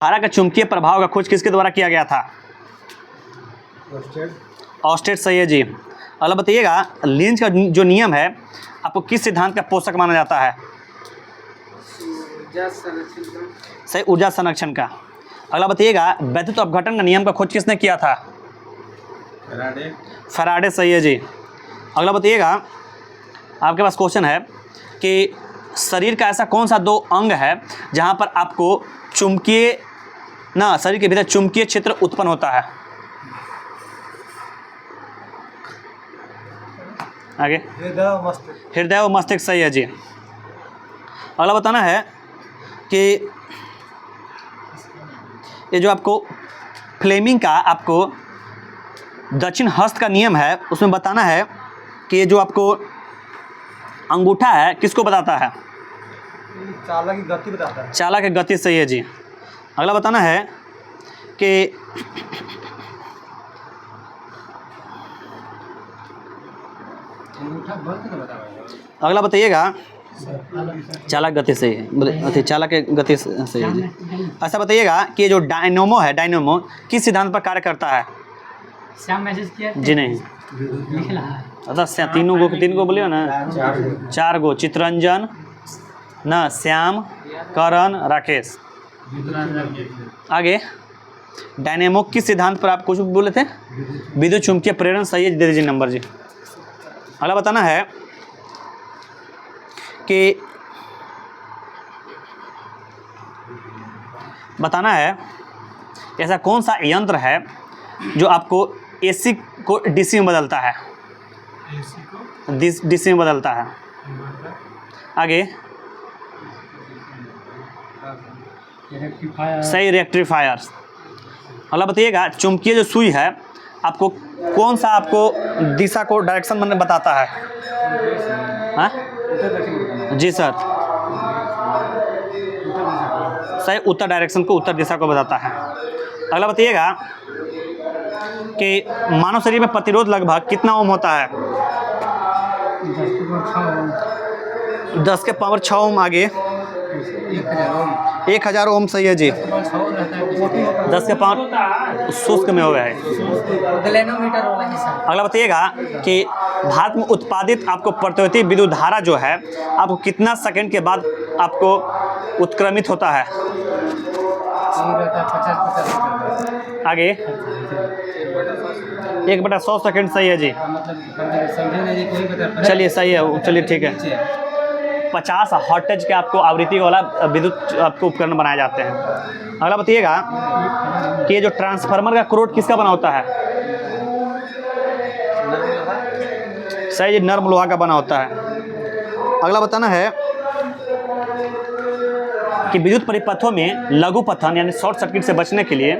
धारा का चुंबकीय प्रभाव का खोज किसके द्वारा किया गया था? ऑस्टेड सही है जी। अगला बताइएगा, लींज का जो नियम है आपको किस सिद्धांत का पोषक माना जाता है? सही, ऊर्जा संरक्षण का। अगला बताइएगा, वैद्युत अपघटन का नियम का खोज किसने किया था? फैराडे सही है जी। अगला बताइएगा, आपके पास क्वेश्चन है कि शरीर का ऐसा कौन सा दो अंग है जहां पर आपको चुंबकीय शरीर के भीतर चुंबकीय क्षेत्र उत्पन्न होता है? आगे हृदय और मस्तिष्क सही है जी। अगला बताना है कि ये जो आपको फ्लेमिंग का आपको दक्षिण हस्त का नियम है उसमें बताना है कि ये जो आपको अंगूठा है किसको बताता है? चालक की गति बताता है। चालक की गति सही है जी। अगला बताना है कि अगला बताइएगा, चालक गति सही है, चालक की गति सही है जी। ऐसा बताइएगा कि ये जो डायनोमो है, डायनोमो किस सिद्धांत पर कार्य करता है? श्याम मैसेज किया जी नहीं, तीन गो बोलियो ना, चार गो, चित्रंजन न, श्याम, करण, राकेश। आगे डायनेमो किस सिद्धांत पर आप कुछ बोले थे? विद्युत चुंबकीय प्रेरण सही है, दे दीजिए नंबर जी। अगला बताना है कि ऐसा कौन सा यंत्र है जो आपको एसी को डीसी में बदलता है? डीसी में बदलता है। आगे सही, रेक्टिफायर। अगला बताइएगा, चुंबकीय जो सुई है आपको कौन सा आपको दिशा को डायरेक्शन में बताता है? हाँ जी सर, सही, उत्तर डायरेक्शन को, उत्तर दिशा को बताता है। अगला बताइएगा कि मानव शरीर में प्रतिरोध लगभग कितना ओम होता है? 10 के पावर 6 ओम। आगे 1000 ओम सही है जी। 10 के पावर शुष्क में हो गया है। अगला बताइएगा कि भारत में उत्पादित आपको प्रतिवर्ती विद्युत धारा जो है आपको कितना सेकंड के बाद आपको उत्क्रमित होता है? आगे 1/100 सेकंड सही है जी। चलिए सही है, चलिए ठीक है। 50 हर्ट्ज के आपको आवृत्ति वाला विद्युत आपको उपकरण बनाए जाते हैं। अगला बताइएगा कि ये जो ट्रांसफार्मर का क्रोड किसका बना होता है? सही जी, नर्म लोहा का बना होता है। अगला बताना है कि विद्युत परिपथों में लघु पतन यानी शॉर्ट सर्किट से बचने के लिए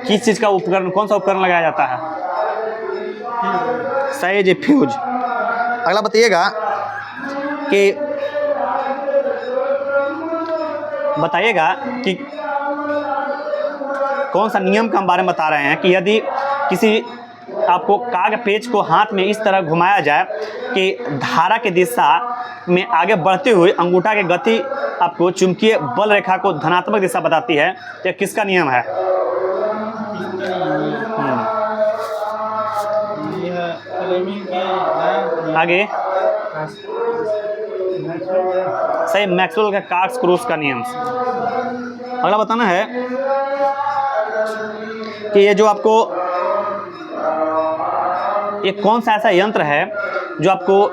किस चीज़ का उपकरण, कौन सा उपकरण लगाया जाता है? सही जी, फ्यूज। अगला बताइएगा कि कौन सा नियम का हम बारे में बता रहे हैं कि यदि किसी आपको कागज पेच को हाथ में इस तरह घुमाया जाए कि धारा की दिशा में आगे बढ़ते हुए अंगूठा की गति आपको चुंबकीय बल रेखा को धनात्मक दिशा बताती है, यह किसका नियम है? आगे सही, मैक्सवेल का कार्क्स क्रूस का नियम। अगला बताना है कि ये जो आपको ये कौन सा ऐसा यंत्र है जो आपको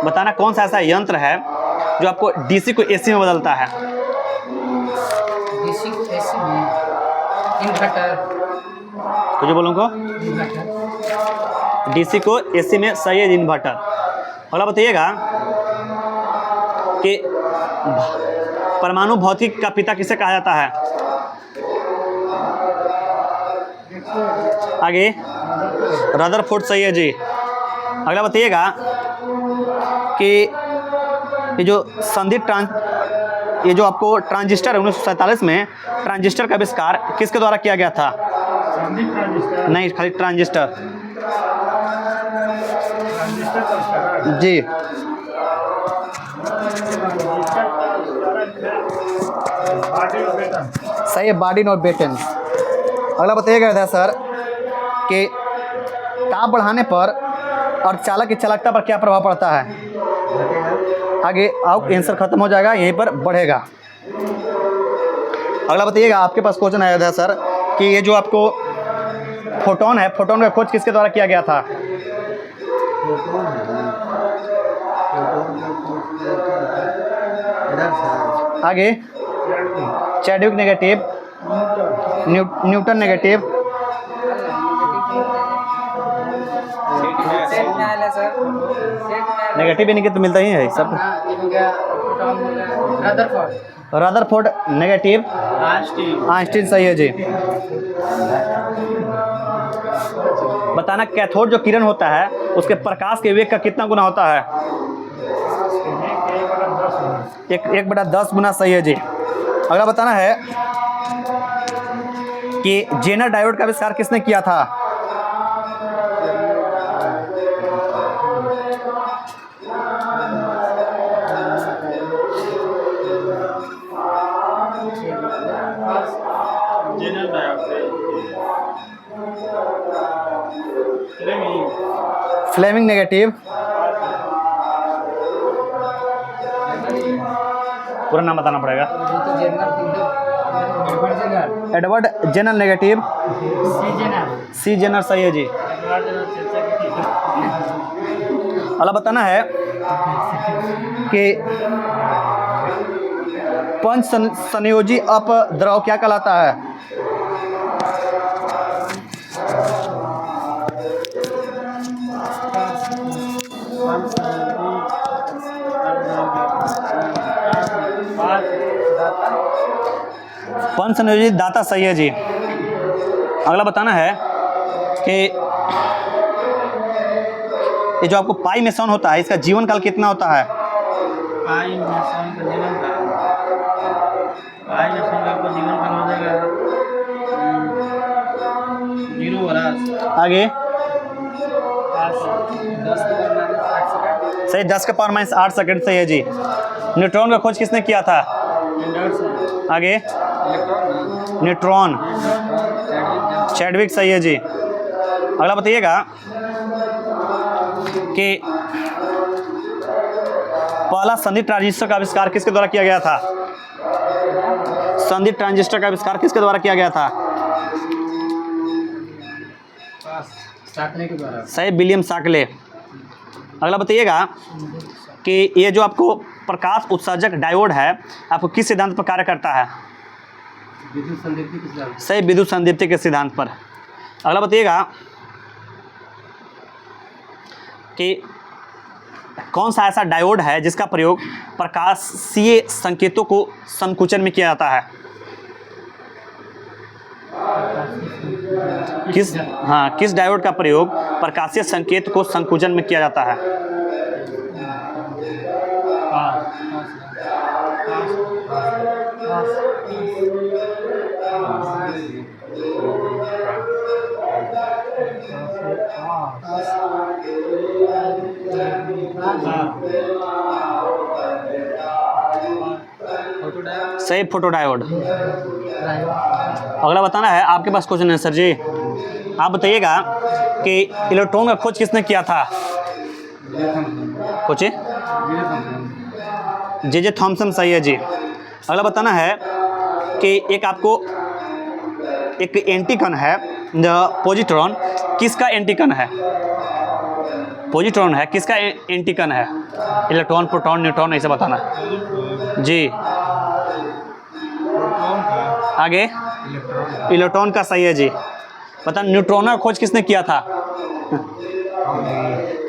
बताना, कौन सा ऐसा यंत्र है जो आपको डीसी को एसी में बदलता है? डीसी को एसी में इन्वर्टर। तो जो बोलूँगा डीसी को एसी में सही है, इन्वर्टर। अगला बताइएगा कि परमाणु भौतिक का पिता किसे कहा जाता है? आगे रदरफोर्ड सही है जी। अगला बताइएगा कि ये जो ये जो आपको ट्रांजिस्टर 1947 में ट्रांजिस्टर का आविष्कार किसके द्वारा किया गया था? नहीं, खाली ट्रांजिस्टर जी। सही है, बार्डिन और बेटन। अगला बताइएगा था सर कि ताप बढ़ाने पर और चालक की चालकता पर क्या प्रभाव पड़ता है। आगे आओ, आंसर खत्म हो जाएगा, यहीं पर बढ़ेगा। अगला बताइएगा, आपके पास क्वेश्चन आया था सर कि ये जो आपको फोटोन है, फोटोन का खोज किसके द्वारा किया गया था। आगे Chadwick negative, Newton negative, set में आया सर, सेट में नेगेटिव भी निगेटिव मिलता ही है सब। हो गया, प्रोटॉन हो गया, रदरफोर्ड, रदरफोर्ड नेगेटिव, आइंस्टीन सही है जी। बताना कैथोड जो किरण होता है उसके प्रकाश के वेग का कितना गुना होता है। 1/10 गुना सही है जी। अगला बताना है कि जेनर डायोड का आविष्कार किसने किया था। फ्लेमिंग नेगेटिव, पूरा नाम बताना पड़ेगा। एडवर्ड जेनर नेगेटिव, सी जेनर सही है जी। अगला बताना है कि पंच संयोजी अपद्रव क्या कहलाता है। पंच संयोजी दाता सही है जी। अगला बताना है कि ये जो आपको पाई मेसन होता है इसका जीवन काल कितना होता है। पाई मेसन का जीवन काल हो जाएगा 0 वर्ष। आगे 10 के बाद -8 सेकंड, सही, 10 के पावर -8 सेकंड सही है जी। न्यूट्रॉन का खोज किसने किया था। आगे न्यूट्रॉन, चैडविक सही है जी। अगला बताइएगा कि पहला संदीप ट्रांजिस्टर का आविष्कार किसके द्वारा किया गया था। संदीप ट्रांजिस्टर का आविष्कार किसके द्वारा किया गया था। साकले के द्वारा, सही, विलियम साकले। अगला बताइएगा कि ये जो आपको प्रकाश उत्सर्जक डायोड है आपको किस सिद्धांत पर कार्य करता है। विद्युत संदीप्ति के सिद्धांत, सही, विद्युत संदीप्ति के सिद्धांत पर। अगला बताइएगा कि कौन सा ऐसा डायोड है जिसका प्रयोग प्रकाशीय संकेतों को संकुचन में किया जाता है। किस डायोड का प्रयोग प्रकाशीय संकेत को संकुचन में किया जाता है। सही, फोटोडायोड। अगला बताना है, आपके पास क्वेश्चन है सर जी। आप बताइएगा कि इलेक्ट्रॉन का खोज किसने किया था। पूछिए। जे थॉमसन सही है जी। अगला बताना है कि एक आपको एक एंटीकण है पॉजिट्रॉन, किसका एंटीकण है। पॉजिट्रॉन है, किसका एंटीकण है। इलेक्ट्रॉन, प्रोटॉन, न्यूट्रॉन ऐसे बताना जी। आगे इलेक्ट्रॉन का सही है जी। पता न्यूट्रॉन का खोज किसने किया था।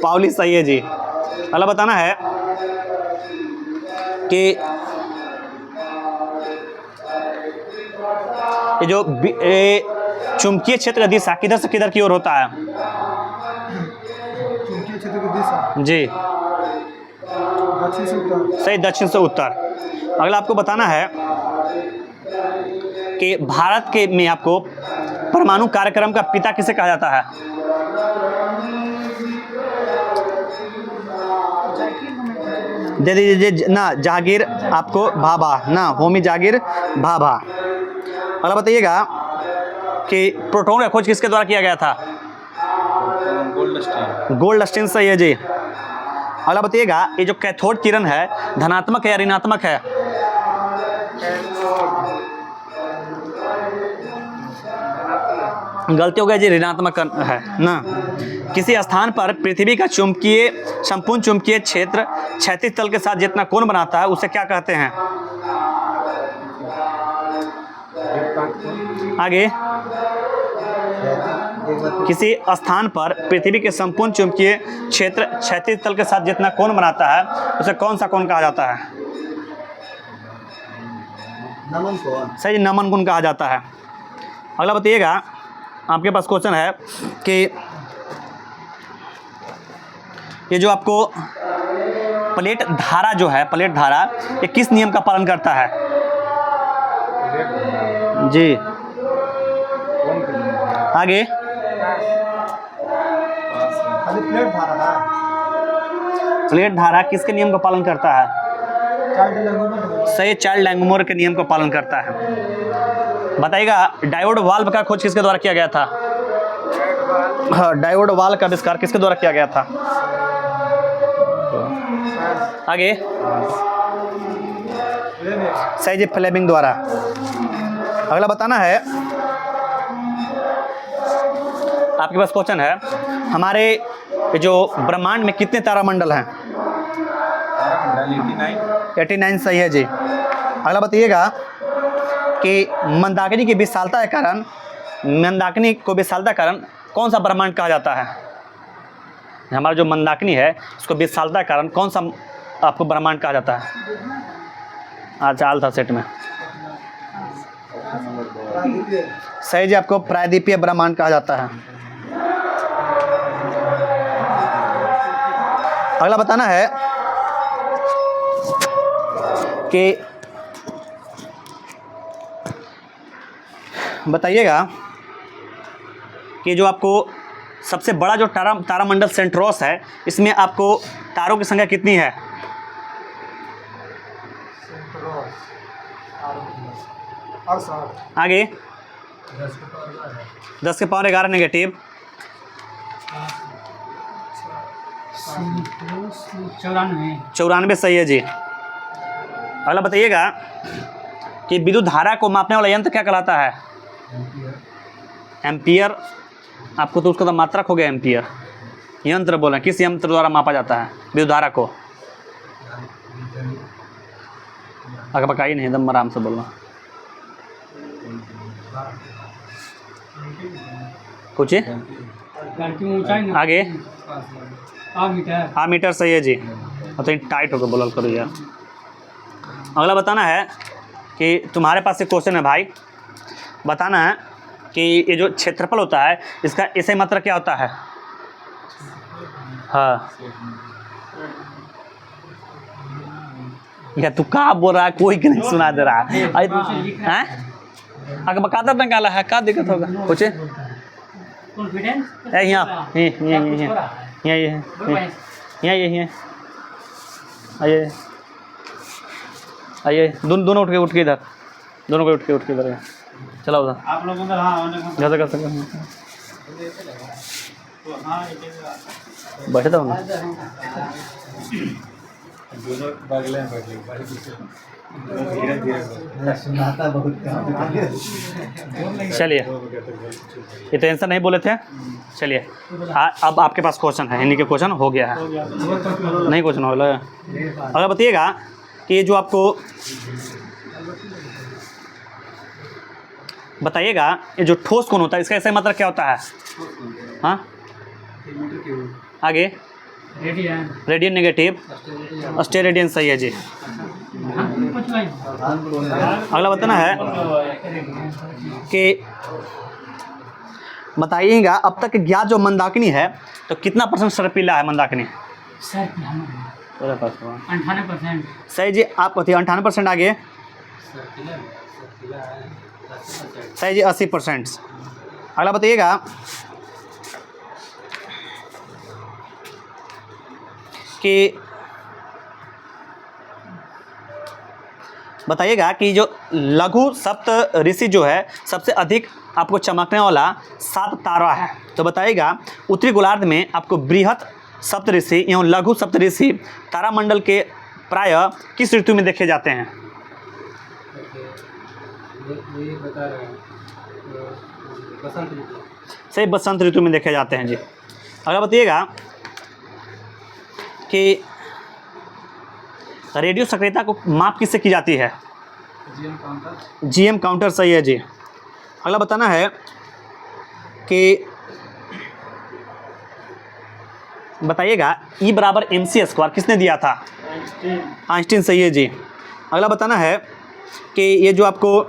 पाउली सही है जी। अगला बताना है कि ये जो चुंबकीय क्षेत्र का दिशा किधर से किधर की ओर होता है। चुंबकीय क्षेत्र की दिशा जी, दक्षिण से उत्तर। सही, दक्षिण से उत्तर। अगला आपको बताना है कि भारत के में आपको परमाणु कार्यक्रम का पिता किसे कहा जाता है। दे दीजिए ना जहांगीर आपको भाभा ना, होमी जहांगीर भाभा। अगला बताइएगा कि प्रोटॉन का खोज किसके द्वारा किया गया था? गोल्डस्टीन सही है जी। अगला बताइएगा ये जो कैथोड किरण है धनात्मक है या ऋणात्मक है? गलती हो गई जी, ऋणात्मक है ना। किसी स्थान पर पृथ्वी का चुंबकीय संपूर्ण चुंबकीय क्षेत्र क्षैतिज तल के साथ जितना कोण बनाता है उसे क्या कहते हैं? आगे, किसी स्थान पर पृथ्वी के संपूर्ण चुंबकीय क्षेत्र क्षैतिज तल के साथ जितना कोण बनाता है उसे कौन सा कोण कहा जाता है? नमन कोण। सही, नमन कोण कहा जाता है। अगला बताइएगा, आपके पास क्वेश्चन है कि ये जो आपको प्लेट धारा जो है, प्लेट धारा ये किस नियम का पालन करता है? जी आगे, खाली प्लेट धारा है। प्लेट धारा किसके नियम का पालन करता है? चार्ल्स लैंगमोर। सही, चार्ल्स लैंगमोर के नियम का पालन करता है। बताइएगा डायोड वाल्व का खोज किसके द्वारा किया गया था? हाँ, डायोड वाल्व का आविष्कार किसके द्वारा किया गया था? आगे, सही जी, फ्लेमिंग द्वारा। अगला बताना है, आपके पास क्वेश्चन है हमारे जो ब्रह्मांड में कितने तारामंडल हैं? 89 सही है जी। अगला बताइएगा कि मंदाकिनी की विशालता के कारण, मंदाकिनी को विशालता के कारण कौन सा ब्रह्मांड कहा जाता है? हमारा जो मंदाकिनी है उसको विशालता के कारण कौन सा आपको ब्रह्मांड कहा जाता है? अच्छा, आल था सेट में। सही जी, आपको प्रायद्वीपीय ब्रह्मांड कहा जाता है। अगला बताना है कि बताइएगा कि जो आपको सबसे बड़ा जो तारामंडल सेंट्रोस है इसमें आपको तारों की संख्या कितनी है? आगे, 10 के पावर 11 नेगेटिव। 94 सही है जी। अगला बताइएगा कि विद्युत धारा को मापने वाला यंत्र क्या कहलाता है? एम्पियर। आपको तो उसका तो मात्रक हो गया एम्पियर। यंत्र बोला, किस यंत्र द्वारा मापा जाता है विद्युत धारा को? अगर पकाई नहीं, एकदम आराम से बोलना। पूछिए आगे। मीटर सही है जी। तो टाइट होकर बोला करो यार। अगला बताना है कि तुम्हारे पास एक क्वेश्चन है भाई, बताना है कि ये जो क्षेत्रफल होता है इसका ऐसे मात्रा क्या होता है? हाँ, या तू कहाँ बोल रहा है, कोई के नहीं सुना दे रहा है। अगर बकाता निकाला है, क्या दिक्कत होगा? पूछे यहाँ आइए आइए, दोनों उठ के इधर, दोनों को उठ के इधर चला उधर। आप लोग उधर, हाँ ज़्यादा कर सकते बैठे तो चलिए, ये तो आंसर नहीं बोले थे। चलिए अब आपके पास क्वेश्चन है, हिंदी के क्वेश्चन हो गया है, नहीं क्वेश्चन हो लगा। अगर बताइएगा कि ये जो आपको बताइएगा ये जो ठोस कोण होता है इसका ऐसा मतलब क्या होता है? हाँ आगे, रेडियन नेगेटिव, स्टेरेडियन सही है जी। अगला बताना है कि बताइएगा अब तक ज्ञात जो मंदाकिनी है तो कितना % सर्पिला है मंदाकिनी? 98%। सही जी, आप बताइए 98%। आगे सही जी 80%। अगला बताइएगा कि बताइएगा कि जो लघु सप्त ऋषि जो है सबसे अधिक आपको चमकने वाला 7 तारा है। तो बताइएगा उत्तरी गोलार्ध में आपको बृहत सप्त ऋषि एवं लघु सप्त ऋषि तारामंडल के प्राय किस ऋतु में देखे जाते हैं? ये बता रहे हैं बसंत ऋतु। सही, बसंत ऋतु में देखे जाते हैं जी। अगर बताइएगा कि रेडियो सक्रियता को माप किससे की जाती है? GM counter. जीएम काउंटर सही है जी। अगला बताना है कि बताइएगा E बराबर MC स्क्वायर किसने दिया था? आइंस्टीन सही है जी। अगला बताना है कि ये जो आपको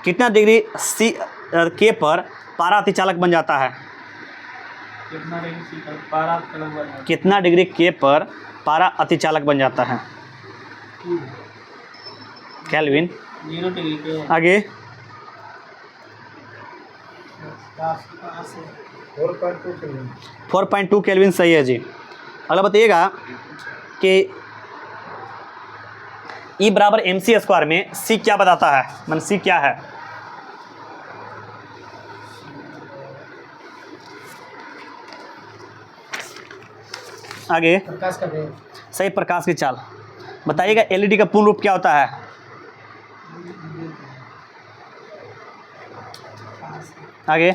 कितना डिग्री C के पर पारा अतिचालक बन जाता है? कितना डिग्री सी पर पारा अलग बना कितना डिग्री के पर पारा अतिचालक बन जाता है? केल्विन। 0 डिग्री पे आगे 4.2 केल्विन सही है जी। अगला बताइएगा कि E बराबर MC स्क्वायर में C क्या बताता है? मतलब C क्या है? आगे प्रकाश का वेग। सही, प्रकाश की चाल। बताइएगा LED का पूर्ण रूप क्या होता है? आगे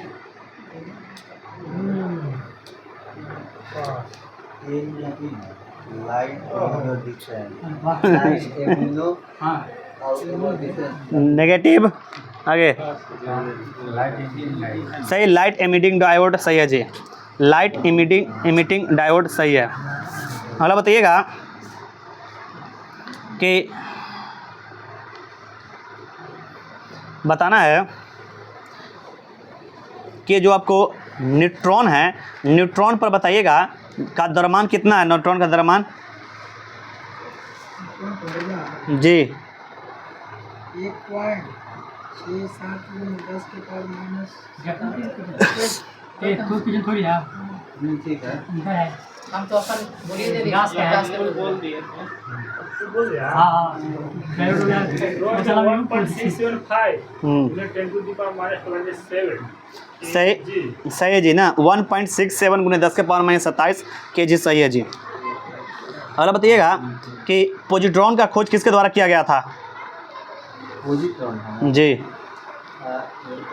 हाँ नेगेटिव। आगे सही, लाइट एमिटिंग डायोड सही है जी। लाइट एमिटिंग डायोड सही है। अगला बताइएगा कि बताना है कि जो आपको न्यूट्रॉन है, न्यूट्रॉन पर बताइएगा का द्रव्यमान कितना है? न्यूट्रॉन का द्रव्यमान जी 1.67 थोड़ी है। ठीक है। हम तो अपन बोलिए दे गैस बोल दिए हाँ चला 1.675 10 to the power -27 सही सही है जी ना। 1.67 गुने 10 के पावर -27 kg सही है जी। अगला बताइएगा कि पॉजिट्रॉन का खोज किसके द्वारा किया गया था? पॉजिट्रॉन है जी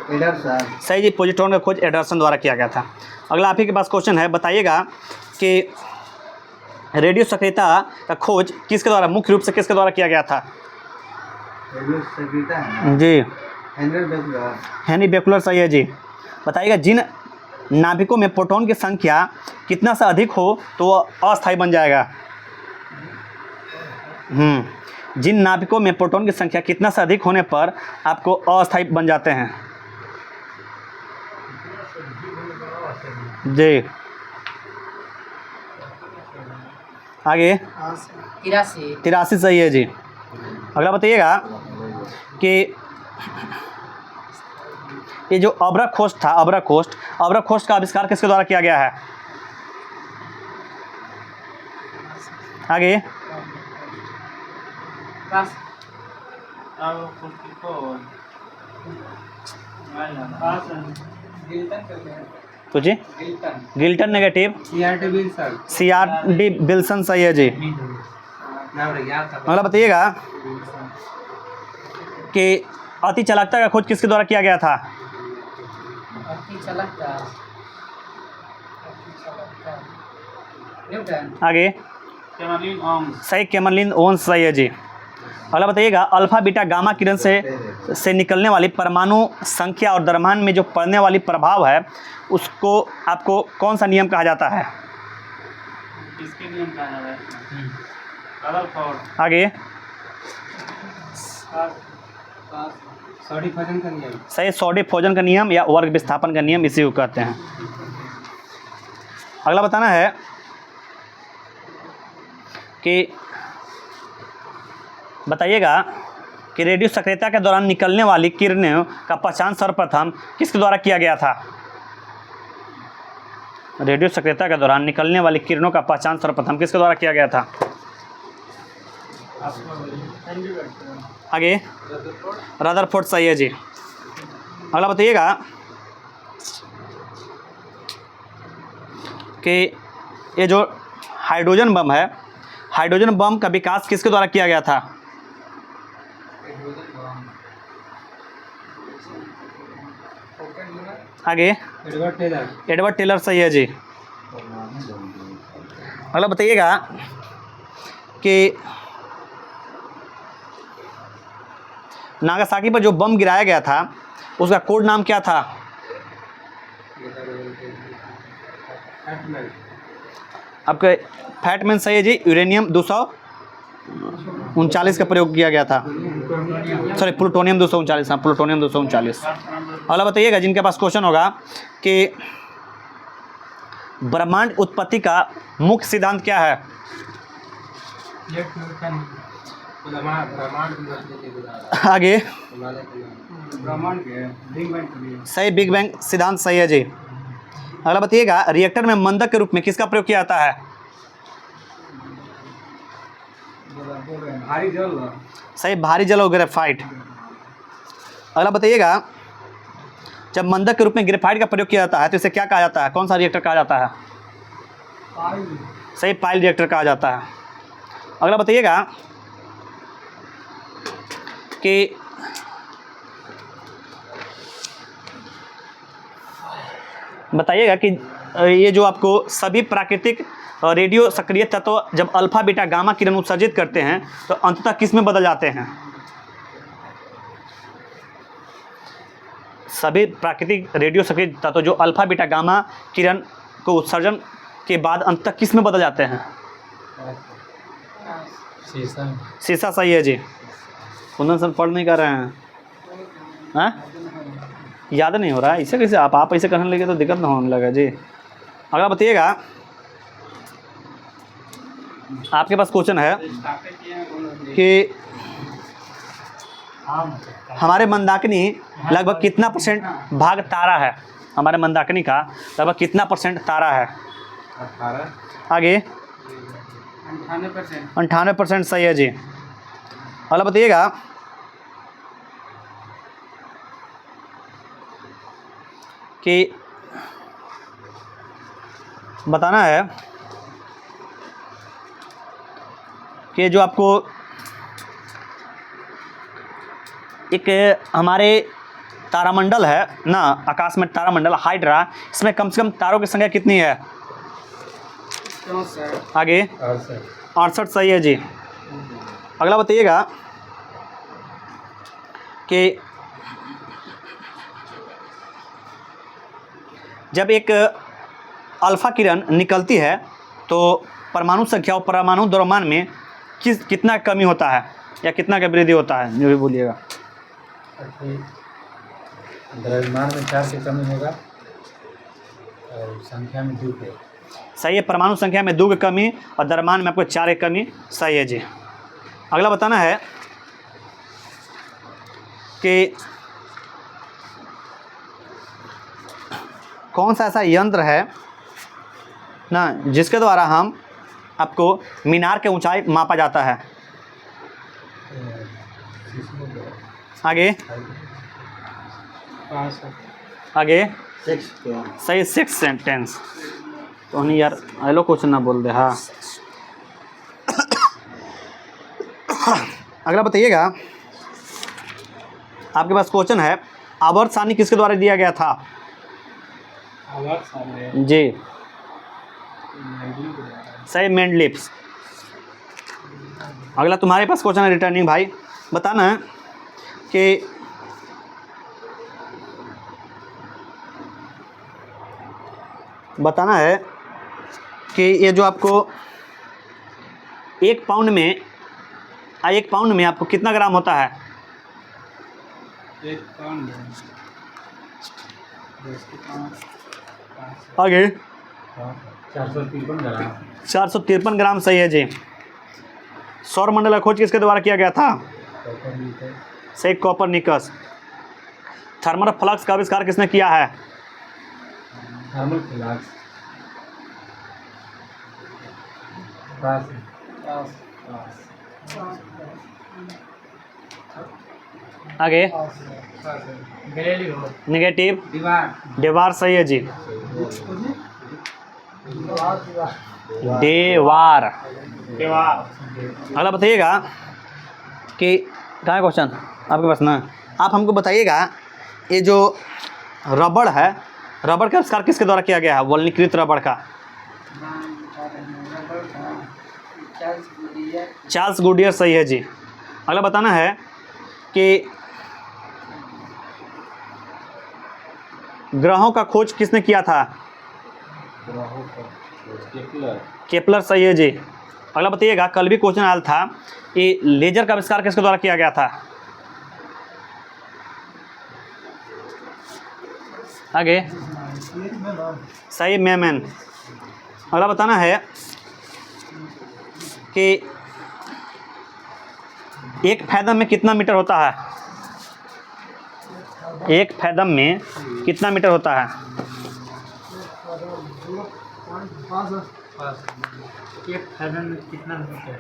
एडरसन। सही जी, पॉजिट्रॉन का खोज एडरसन द्वारा किया गया था। अगला आप ही के पास क्वेश्चन है, बताइएगा कि रेडियो सक्रियता का खोज किसके द्वारा, मुख्य रूप से किसके द्वारा किया गया था? रेडियो सक्रियता है जी हेनरी बेकलर। हेनरी बेकलर सही है जी। बताइएगा जिन नाभिकों में प्रोटॉन की संख्या कितना से अधिक हो तो वह अस्थायी बन जाएगा? जिन नाभिकों में प्रोटॉन की संख्या कितना से अधिक होने पर आपको अस्थायी बन जाते हैं? जी आगे 83 सही है जी। अगला बताइएगा कि ये जो अब्राकोष्ठ था, अब्राकोष्ठ का आविष्कार किसके द्वारा किया गया है? आगे पूछिए। गिल्टन नेगेटिव। CRD विल्सन सही है जी। अगला बताइएगा कि अति चालकता का खोज किसके द्वारा किया गया था? आगे सही, कैमरलिन ओन्स सही है जी। अगला बताइएगा अल्फा बीटा गामा किरण से निकलने वाली परमाणु संख्या और द्रव्यमान में जो पड़ने वाली प्रभाव है उसको आपको कौन सा नियम कहा जाता है? किसके नियम कहा जाता है? रदरफोर्ड। आगे सॉडिफिकेशन का नियम। सही, सॉडिफिकेशन का नियम या वर्ग विस्थापन का नियम इसी को कहते हैं। अगला बताना है कि बताइएगा कि रेडियो सक्रियता के दौरान निकलने वाली किरणों का पहचान सर्वप्रथम किसके द्वारा किया गया था? रेडियो सक्रियता के दौरान निकलने वाली किरणों का पहचान सर्वप्रथम किसके द्वारा किया गया था? आगे रदरफोर्ड सही है जी। अगला बताइएगा कि ये जो हाइड्रोजन बम है, हाइड्रोजन बम का विकास किसके द्वारा किया गया था? आगे एडवर्ड टेलर। एडवर्ड टेलर सही है जी। अगला बताइएगा कि नागासाकी पर जो बम गिराया गया था उसका कोड नाम क्या था? आपके फैटमैन सही है जी। यूरेनियम 239 का प्रयोग किया गया था, सॉरी प्लूटोनियम 239, हाँ प्लूटोनियम 239। अगला बताइएगा जिनके पास क्वेश्चन होगा कि ब्रह्मांड उत्पत्ति का मुख्य सिद्धांत क्या है? आगे सही, बिग बैंग सिद्धांत सही है जी। अगला बताइएगा रिएक्टर में मंदक के रूप में किसका प्रयोग किया जाता है? भारी जल। सही, भारी जल और ग्रेफाइट। अगला बताइएगा जब मंदक के रूप में ग्रेफाइट का प्रयोग किया जाता है तो इसे क्या कहा जाता है? कौन सा रिएक्टर कहा जाता है? सही, पाइल रिएक्टर कहा जाता है। अगला बताइएगा कि बताइएगा कि ये जो आपको सभी प्राकृतिक रेडियो सक्रिय तत्व जब अल्फा बीटा गामा किरण उत्सर्जित करते हैं तो अंततः किस में बदल जाते हैं? सभी प्राकृतिक रेडियो सक्रिय तत्व जो अल्फा बीटा गामा किरण को उत्सर्जन के बाद अंततः किस में बदल जाते हैं? शीशा सही है जी। कुंदन सर पढ़ नहीं कर रहे हैं, हाँ? याद नहीं हो रहा है, इसे कैसे आप ऐसे करने लगे तो दिक्कत ना होने लगा जी। अगला बताइएगा आपके पास क्वेश्चन है कि हमारे मंदाकिनी लगभग कितना परसेंट भाग तारा है? हमारे मंदाकिनी का लगभग कितना परसेंट तारा है? 18। आगे 98% सही है जी। अगला बताइएगा कि बताना है कि जो आपको एक हमारे तारामंडल है ना, आकाश में तारामंडल हाइड्रा, इसमें कम से कम तारों की संख्या कितनी है? आगे 68 सही है जी। अगला बताइएगा कि जब एक अल्फा किरण निकलती है तो परमाणु संख्या और परमाणु द्रव्यमान में कितना कमी होता है या कितना का वृद्धि होता है? जो भी बोलिएगा। द्रव्यमान में 4 की कमी होगा और संख्या में 2 की। सही है, परमाणु संख्या में 2 की कमी और द्रव्यमान में आपको 4 की कमी सही है जी। अगला बताना है कि कौन सा ऐसा यंत्र है ना जिसके द्वारा हम आपको मीनार के ऊंचाई मापा जाता है? आगे आगे सही, 6 सेंटेंस। तो नहीं यार हेलो क्वेश्चन ना बोल दे। हाँ अगला बताइएगा आपके पास क्वेश्चन है आवर्त सारणी किसके द्वारा दिया गया था? जी सही, मेंडलिप्स। अगला तुम्हारे पास क्वेश्चन है रिटर्निंग भाई, बताना है कि ये जो आपको 1 पाउंड में आपको कितना ग्राम होता है? 1 पाउंड आगे 453 ग्राम। 453 ग्राम सही है जी। सौर मंडल का खोज किसके द्वारा किया गया था? सही, कोपरनिकस। थर्मल फ्लक्स का आविष्कार किसने किया है? थर्मल फ्लक्स आगे गैलीलियो। नेगेटिव दीवार। दीवार सही है जी। देवार। दीवार। अगला बताइएगा कि कहाँ है क्वेश्चन आपके पास ना, आप हमको बताइएगा ये जो रबड़ है, रबड़ का आविष्कार किसके द्वारा किया गया है? वल्कनीकृत रबड़ का चार्ल्स गुडियर सही है जी। अगला बताना है कि ग्रहों का खोज किसने किया था? केपलर सही है जी। अगला बताइएगा, कल भी क्वेश्चन आया था, ये लेजर का आविष्कार किसके द्वारा किया गया था? आगे सही मैमन। अगला बताना है कि एक फैदम में कितना मीटर होता है? एक फैदम में कितना मीटर होता है? एक फैदम में कितना मीटर?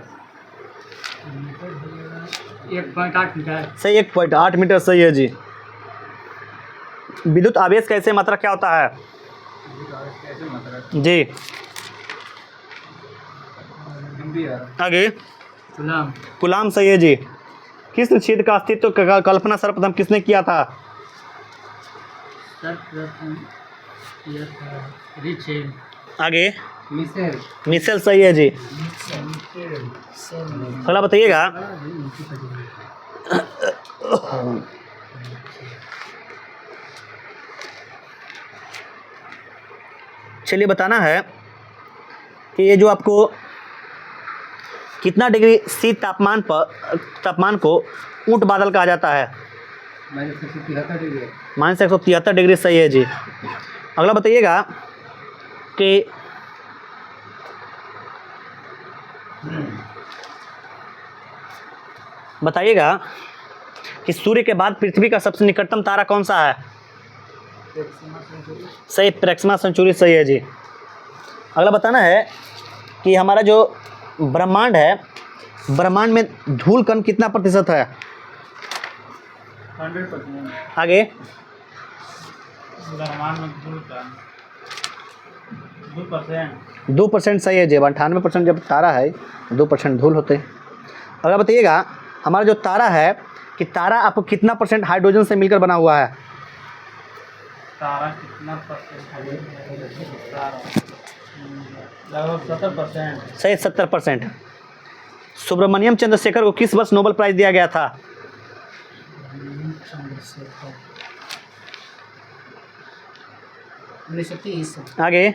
1.8 मीटर। सही 1.8 मीटर सही है जी। विद्युत आवेश का ऐसे मात्रा क्या होता है? जी आगे कूलम। कूलाम सही है जी। किस छेद का अस्तित्व का कल्पना सर्वप्रथम किसने किया था? सर्वप्रथम किया था रिचेल। आगे मिसेल। मिसेल सही है जी। अगला बताइएगा, चलिए बताना है कि ये जो आपको कितना डिग्री सी तापमान को ऊंट बादल कहा जाता है? -173 डिग्री सही है जी। अगला बताइएगा कि सूर्य के बाद पृथ्वी का सबसे निकटतम तारा कौन सा है? सही प्रेक्सिमा सेंचुरी सही है जी। अगला बताना है कि हमारा जो ब्रह्मांड है, ब्रह्मांड में धूल कण कितना प्रतिशत है? 100%। आगे ब्रह्मांड में धूल का 2%। 2% सही है जी। 98% जब तारा है 2% धूल होते हैं। अगला बताइएगा, हमारा जो तारा है कि तारा आपको कितना % हाइड्रोजन से मिलकर बना हुआ है? तारा कितना परसेंट है? लगभग 70%। सही 70%। सुब्रमण्यम चंद्रशेखर को किस वर्ष नोबेल प्राइज दिया गया था? 1930। आगे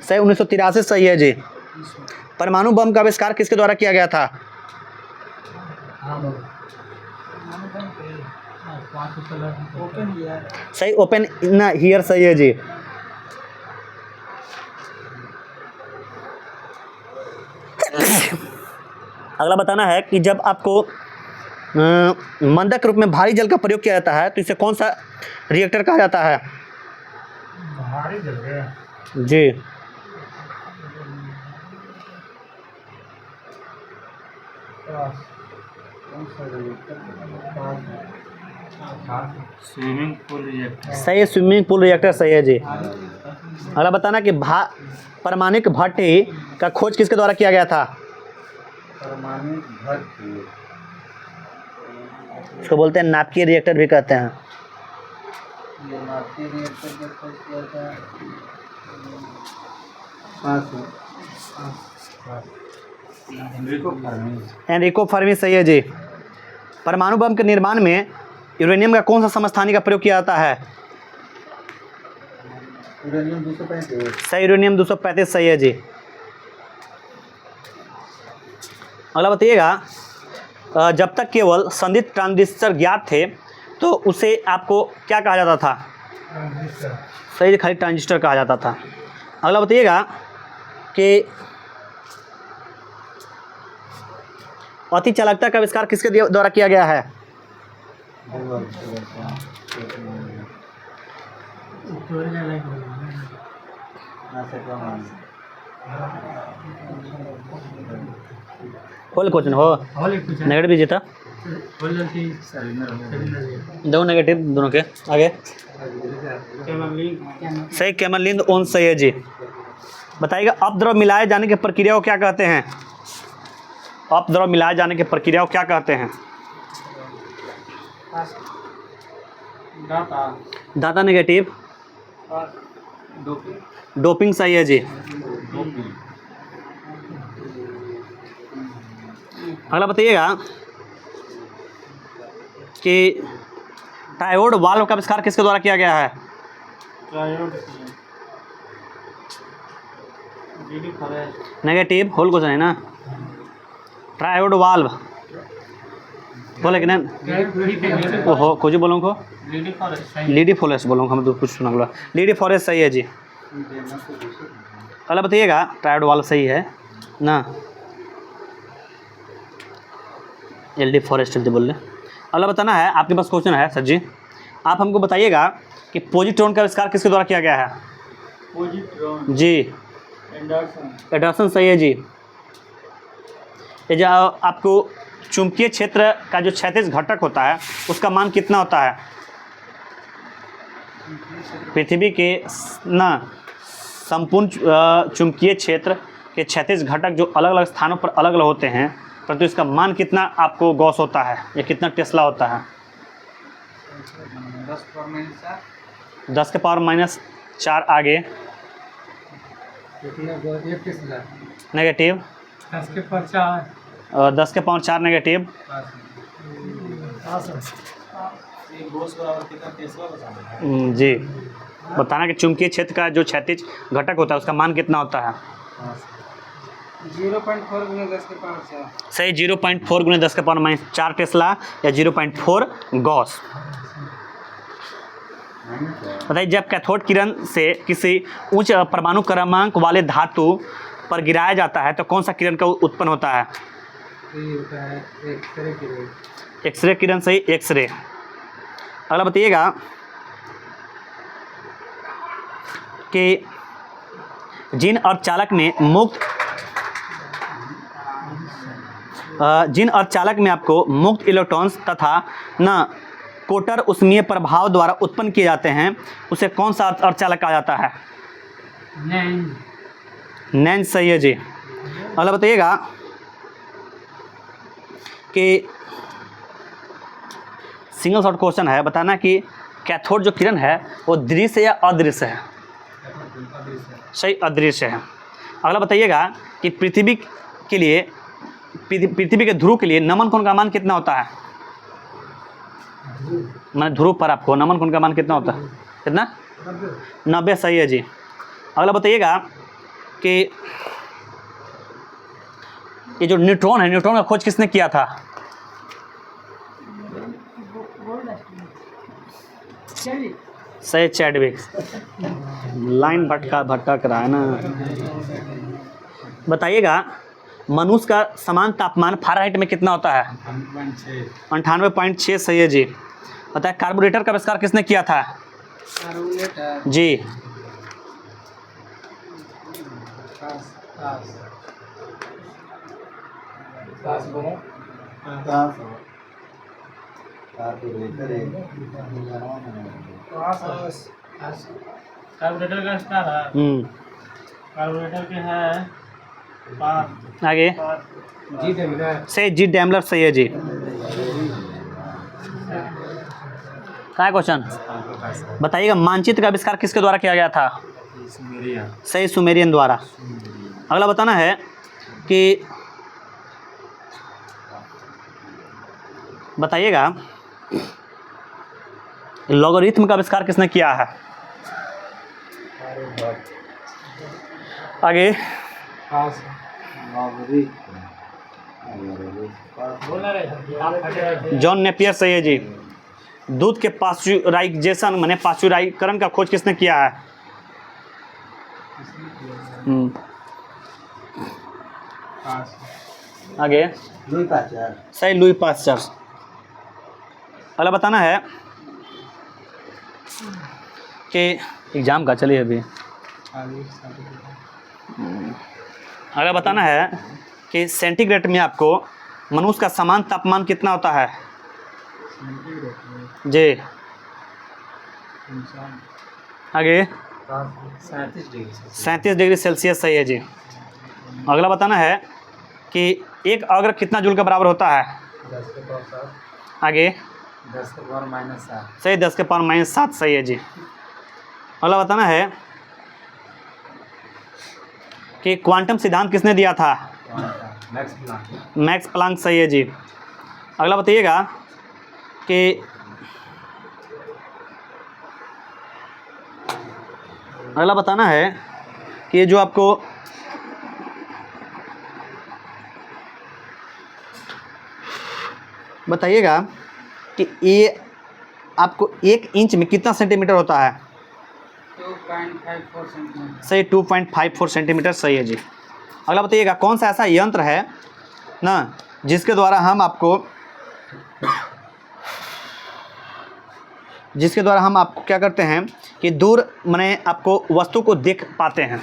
सही 1983 सही है जी। परमाणु बम का आविष्कार किसके द्वारा किया गया था? सही ओपन हियर सही है जी। अगला बताना है कि जब आपको मंदक रूप में भारी जल का प्रयोग किया जाता है तो इसे कौन सा रिएक्टर कहा जाता है? भारी जल गया जी स्विमिंग पूल रिएक्टर। सही है, स्विमिंग पूल रिएक्टर सही है जी। अगला बताना कि परमाणुक भट्टी का खोज किसके द्वारा किया गया था? परमाणु भट्टी। इसको बोलते हैं नाभिकीय रिएक्टर भी कहते हैं। ये नाभिकीय रिएक्टर का खोज किया था एनरिको फर्मी सही है जी। परमाणु बम के निर्माण में यूरेनियम का कौन सा समस्थानिक का प्रयोग किया जाता है? यूरेनियम 235। सही यूरेनियम 235 सही है जी। अगला बताइएगा, जब तक केवल संदिग्ध ट्रांजिस्टर ज्ञात थे तो उसे आपको क्या कहा जाता था? सही, खाली ट्रांजिस्टर कहा जाता था। अगला बताइएगा कि अति चालकता का आविष्कार किसके द्वारा किया गया है? होल क्वेश्चन हो नेगेटिव भी जीता। दो नेगेटिव दोनों के आगे। सही, कैमलिन ओन सही है जी। बताइएगा अपद्रव मिलाए जाने की प्रक्रिया को क्या कहते हैं? अपद्रव मिलाए जाने की प्रक्रिया को क्या कहते हैं? दाता नेगेटिव। डोपिंग सही है जी। अगला बताइएगा कि ट्रायोड वाल्व का आविष्कार किसके द्वारा किया गया है? नेगेटिव, होल क्वेश्चन है ना। ट्रायोड वाल्व बोले कि नहीं? ओहो, कुछ बोलो को लीडी फॉरेस्ट बोलो, हम तो कुछ सुना बोला। लीडी फॉरेस्ट सही है जी। अगला बताइएगा, ट्रायोड वाल्व सही है ना। एलडी फॉरेस्ट जल्दी बोल रहे। अगला बताना है, आपके पास क्वेश्चन है सर जी। आप हमको बताइएगा कि पॉजिट्रॉन का आविष्कार किसके द्वारा किया गया है? पॉजिट्रॉन जी, एंडरसन सही है जी। ये जो आपको चुंबकीय क्षेत्र का जो क्षैतिज घटक होता है उसका मान कितना होता है? पृथ्वी के ना संपूर्ण चुंबकीय क्षेत्र के क्षैतिज घटक जो अलग अलग स्थानों पर अलग अलग होते हैं, परंतु इसका मान कितना आपको गॉस होता है या कितना टेस्ला होता है? 10 के पावर माइनस 4 आगे। नेगेटिव। 10 के पावर 4 10 के पावर 4 नेगेटिव। जी, बताना कि चुंबकीय क्षेत्र का जो क्षैतिज घटक होता है उसका मान कितना होता है? 0.4 गुना 10 के पावर 4। सही, 0.4 गुना 10 के पावर माइनस 4 टेस्ला या 0.4 गॉस। बताइए, जब कैथोड किरण से किसी उच्च परमाणु क्रमांक वाले धातु पर गिराया जाता है तो कौन सा किरण का उत्पन्न होता है? एक्सरे किरण सही, एक्सरे। अगला बताइएगा कि जिन अर्धचालक में आपको मुक्त इलेक्ट्रॉन्स तथा न कोटर उष्मीय प्रभाव द्वारा उत्पन्न किए जाते हैं उसे कौन सा अर्धचालक कहा जाता है? नैन सही है जी। अगला बताइएगा कि सिंगल शॉट क्वेश्चन है, बताना कि कैथोड जो किरण है वो दृश्य या अदृश्य है? सही, अदृश्य है। अगला बताइएगा कि पृथ्वी के ध्रुव के लिए नमन कोण का मान कितना होता है? मैं ध्रुव पर आपको नमन कोण का मान कितना होता है? कितना? 90 सही है जी। अगला बताइएगा कि ये जो न्यूट्रॉन है, न्यूट्रॉन का खोज किसने किया था? सही, चैडविक। लाइन भटका कर रहा है ना। बताइएगा, मनुष्य का समान तापमान फ़ारेनहाइट में कितना होता है? 98.6 सही है जी। बताइए, कार्बोरेटर का आविष्कार किसने किया था? जी, कार्बोरेटर का स्टार है। कार्बोरेटर के है आगे। सही, जी डैमलर सही है जी। क्या है क्वेश्चन? बताइएगा, मानचित्र का आविष्कार किसके द्वारा किया गया था? सही, सुमेरियन द्वारा। अगला बताना है कि बताइएगा लॉगरिथम का आविष्कार किसने किया है? आगे। जॉन नेपियर सही है जी। दूध के पास्चुराइजेशन माने पास्चुराइकरण का खोज किसने किया है? आगे। सही, लुई पास्चर। अगला बताना है कि एग्जाम का चलिए अभी। अगला बताना है कि सेंटीग्रेड में आपको मनुष्य का समान तापमान कितना होता है? जी, आगे 37 डिग्री सेल्सियस सही है जी। अगला बताना है कि एक अग्र कितना जूल के बराबर होता है? 10⁻7 आगे 10⁻⁷ सही, 10⁻⁷ सही है जी। अगला बताना है कि क्वांटम सिद्धांत किसने दिया था? मैक्स प्लांक सही है जी। अगला बताइएगा कि अगला बताना है कि जो आपको बताइएगा कि ये आपको 1 इंच में कितना सेंटीमीटर होता है? 2.54 सेंटीमीटर। सही, 2.54 सेंटीमीटर सही है जी। अगला बताइएगा कौन सा ऐसा यंत्र है ना जिसके द्वारा हम आपको क्या करते हैं कि दूर माने आपको वस्तु को देख पाते हैं।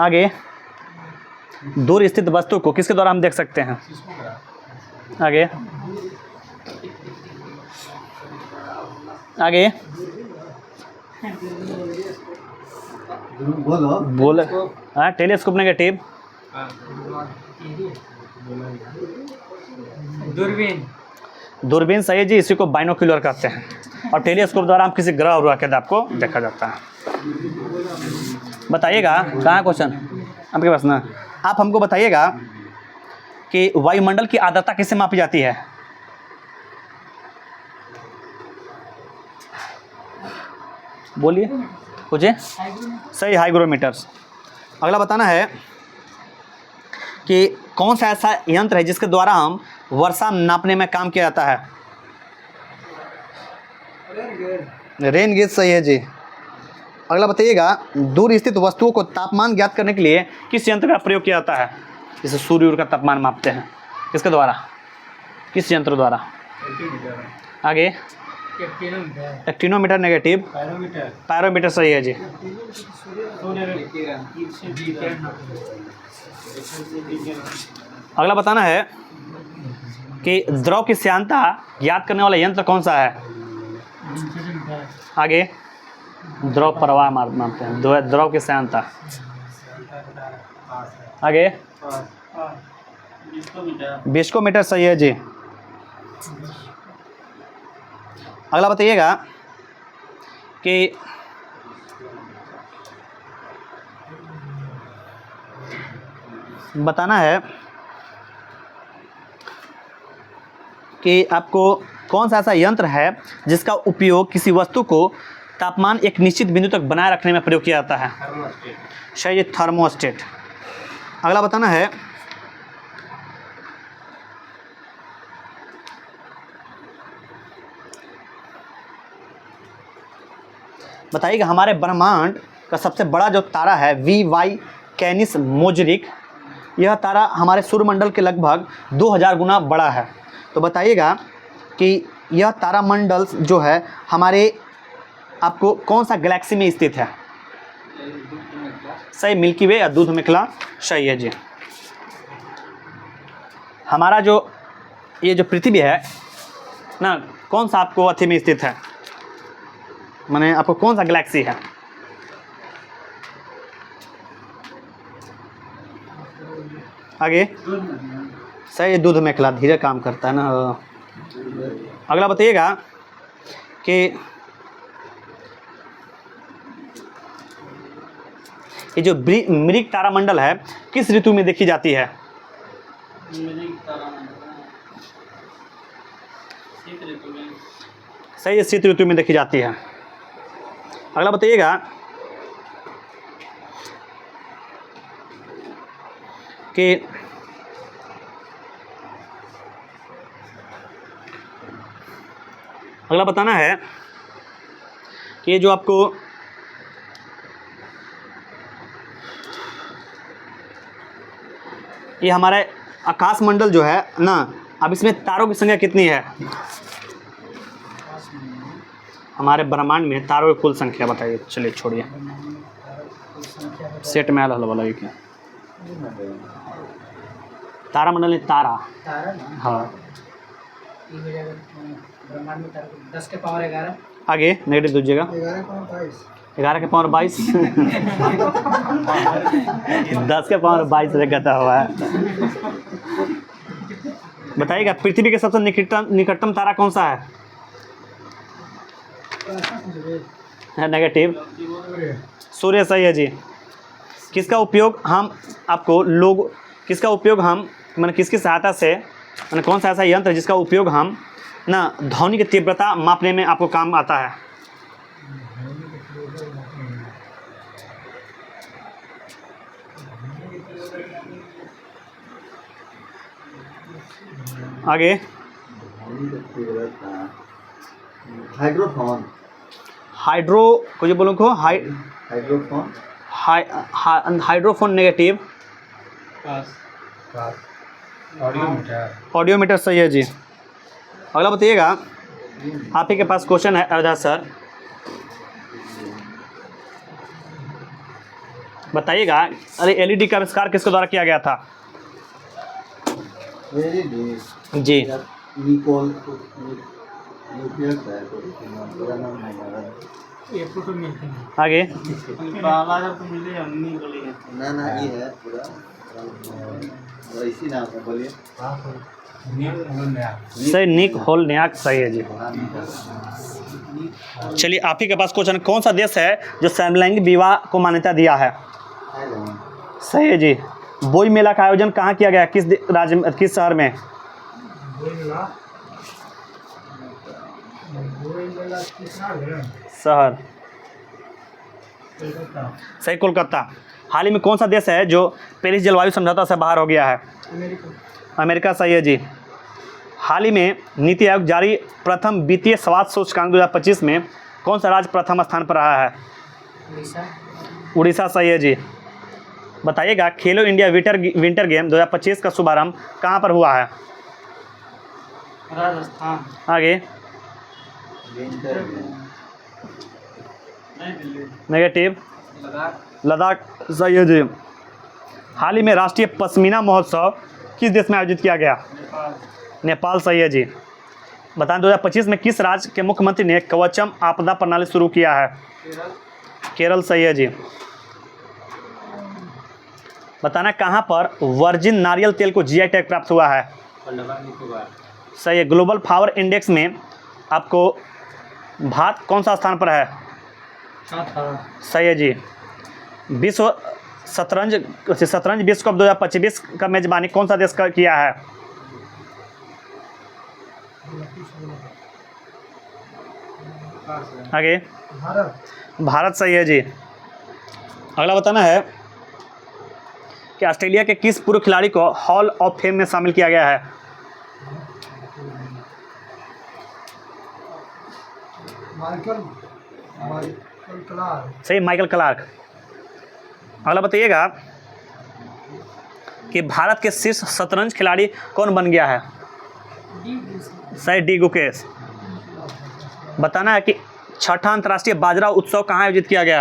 आगे दूर स्थित वस्तु को किसके द्वारा हम देख सकते हैं? आगे बोल हाँ, टेलीस्कोप नेगेटिव, दूरबीन सही है जी। इसी को बाइनोक्यूलर कहते हैं और टेलीस्कोप द्वारा हम किसी ग्रह उग्रह के आपको देखा जाता है। बताइएगा कहाँ क्वेश्चन आपके पास ना, आप हमको बताइएगा कि वायुमंडल की आर्द्रता किससे मापी जाती है? बोलिए पूछे। सही, हाइग्रोमीटर्स। अगला बताना है कि कौन सा ऐसा यंत्र है जिसके द्वारा हम वर्षा नापने में काम किया जाता है? रेन गेज सही है जी। अगला बताइएगा दूर स्थित वस्तुओं को तापमान ज्ञात करने के लिए किस यंत्र का प्रयोग किया जाता है? जैसे सूर्य का तापमान मापते हैं, किसके द्वारा, किस यंत्र द्वारा? आगे एक्टिनोमीटर नेगेटिव, पायरोमीटर सही है जी। अगला बताना है कि द्रव की श्यानता ज्ञात करने वाला यंत्र कौन सा है? आगे द्रव प्रवाह मापते हैं, द्रव की श्यानता। आगे विस्कोमीटर सही है जी। अगला बताइएगा कि बताना है कि आपको कौन सा ऐसा यंत्र है जिसका उपयोग किसी वस्तु को तापमान एक निश्चित बिंदु तक बनाए रखने में प्रयोग किया जाता है? सही, थर्मोस्टेट। अगला बताना है बताइएगा हमारे ब्रह्मांड का सबसे बड़ा जो तारा है VY कैनिस मोजरिक, यह तारा हमारे सूर्यमंडल के लगभग 2000 गुना बड़ा है। तो बताइएगा कि यह तारामंडल जो है हमारे आपको कौन सा गैलेक्सी में स्थित है? सही, मिल्की वे या दूध मेखला सही है जी। हमारा जो ये जो पृथ्वी है ना, कौन सा आपको अथी में स्थित है, माने आपको कौन सा गैलेक्सी है? आगे सही, दूध मेखला, धीरे काम करता है ना। अगला बताइएगा कि ये जो मृग तारामंडल है किस ऋतु में देखी जाती है? सही है, शीत ऋतु में देखी जाती है। अगला बताइएगा कि अगला बताना है कि ये जो आपको ये हमारे आकाश मंडल जो है ना, अब इसमें तारों की संख्या कितनी है? हमारे ब्रह्मांड में तारों की कुल संख्या बताइए। चलिए छोड़िए, सेट में आल वाला क्या तारामंडल में तारा। तारा ना हाँ ये हो जाएगा ब्रह्मांड में तारा 10 के पावर 11 आगे नेगेटिव दीजिएगा। 11 के पावर 22 10 के पावर 22 से कहता हुआ है। बताइएगा पृथ्वी के सबसे निकटतम तारा कौन सा है नेगेटिव। सूर्य सही है जी। किसका उपयोग हम मैंने किसकी सहायता से मैंने कौन सा ऐसा यंत्र है जिसका उपयोग हम ना ध्वनि की तीव्रता मापने में आपको काम आता है। आगे हाइड्रोफोन हाइड्रो को जो बोलूँ को हाइड्रोफोन हाइड्रोफोन नेगेटिव। ऑडियोमीटर सही है जी। अगला बताइएगा आप ही के पास क्वेश्चन है अवधात सर। बताइएगा अरे एलईडी का आविष्कार किसके द्वारा किया गया था। जी निकोल आगे ना ये है पूरा इसी नाम से बोलिए। सही निक होल न्याक सही है जी। चलिए आप ही के पास क्वेश्चन कौन सा देश है जो समलैंगिक विवाह को मान्यता दिया है। सही है जी। बोई मेला का आयोजन कहाँ किया गया किस राज्य में किस शहर में। शहर सही कोलकाता। हाल ही में कौन सा देश है जो पेरिस जलवायु समझौता से बाहर हो गया है। अमेरिका सही है जी। हाल ही में नीति आयोग जारी प्रथम वित्तीय स्वास्थ्य सूचकांक 2025 में कौन सा राज्य प्रथम स्थान पर रहा है। उड़ीसा सही है जी। बताइएगा खेलो इंडिया विंटर गेम 2025 का शुभारंभ कहाँ पर हुआ है। राजस्थान। आगे नेगेटिव लद्दाख सही है जी। हाल ही में राष्ट्रीय पश्मीना महोत्सव किस देश में आयोजित किया गया। नेपाल सही है जी। बताएं 2025 में किस राज्य के मुख्यमंत्री ने कवचम आपदा प्रणाली शुरू किया है। केरल सही है जी। बताना कहाँ पर वर्जिन नारियल तेल को जीआई टैग प्राप्त हुआ है। सही है। ग्लोबल पावर इंडेक्स में आपको भारत कौन सा स्थान पर है। सही है जी। विश्व शतरंज विश्व कप 2025 का मेजबानी कौन सा देश का किया है। आगे भारत सही है जी। अगला बताना है कि ऑस्ट्रेलिया के किस पूर्व खिलाड़ी को हॉल ऑफ फेम में शामिल किया गया है। सही माइकल क्लार्क। अगला बताइएगा कि भारत के शीर्ष शतरंज खिलाड़ी कौन बन गया है। सही डी गुकेश। बताना है कि छठा अंतर्राष्ट्रीय बाजरा उत्सव कहाँ आयोजित किया गया।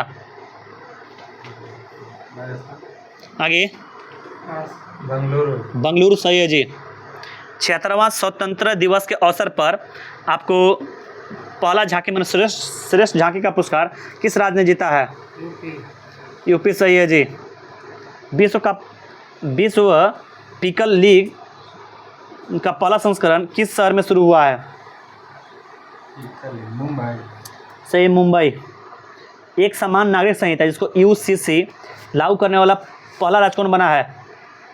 आगे बंगलुरु सही है जी। 76वां स्वतंत्रता दिवस के अवसर पर आपको पहला झांकी में श्रेष्ठ झांकी का पुरस्कार किस राज्य ने जीता है। यूपी सही है जी। विश्व पिकल लीग का पहला संस्करण किस शहर में शुरू हुआ है। मुंबई सही मुंबई। एक समान नागरिक संहिता जिसको यूसीसी लागू करने वाला पहला राज्य कौन बना है।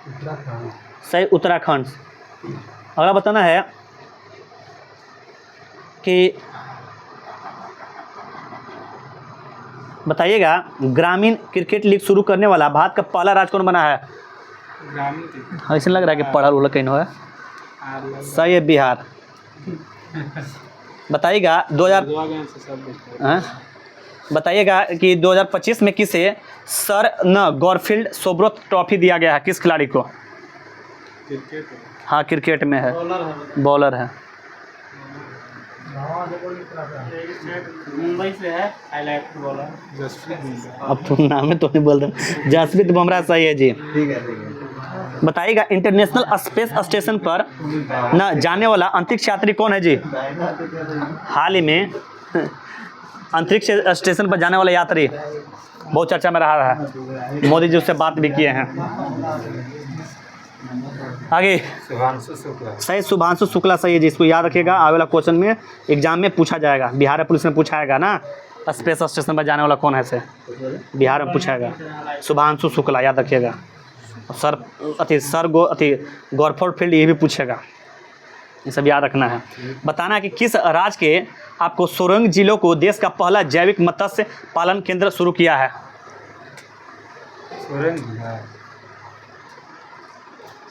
उत्तराखंड सही उत्तराखंड। अगला बताना है कि बताइएगा ग्रामीण क्रिकेट लीग शुरू करने वाला भारत का पहला राज्य कौन बना है। ग्रामीण ऐसा लग रहा है कि पढ़ा उड़ा कहीं है। सही है बिहार। बताइएगा 2000 बताइएगा कि 2025 में किसे सर न गॉरफील्ड सोब्रोथ ट्रॉफी दिया गया है। किस खिलाड़ी को। क्रिकेट हाँ क्रिकेट में है बॉलर है। बॉलर है। मुंबई से है हाईलाइट फुटबॉलर। अब तो नाम है तो नहीं बोल रहे। जसप्रीत बुमराह सही है जी। ठीक है। बताइएगा इंटरनेशनल स्पेस स्टेशन पर न जाने वाला अंतरिक्ष यात्री कौन है जी? हाल ही में अंतरिक्ष स्टेशन पर जाने वाला यात्री बहुत चर्चा में रहा है, मोदी जी उससे बात भी किए हैं। आगे शुभांशु शुक्ला। सही, शुभांशु शुक्ला सही है जी। इसको याद रखिएगा, आगे वाला क्वेश्चन में एग्जाम में पूछा जाएगा। बिहार पुलिस में पूछाएगा ना, स्पेस स्टेशन पर जाने वाला कौन है से बिहार में पूछाएगा। शुभांशु शुक्ला याद रखिएगा। सर गौरफोर्ड फील्ड ये भी पूछेगा, ये सब याद रखना है। बताना है कि किस राज्य के आपको सोरेंग जिलों को देश का पहला जैविक मत्स्य पालन केंद्र शुरू किया है? सोरेंग बिहार।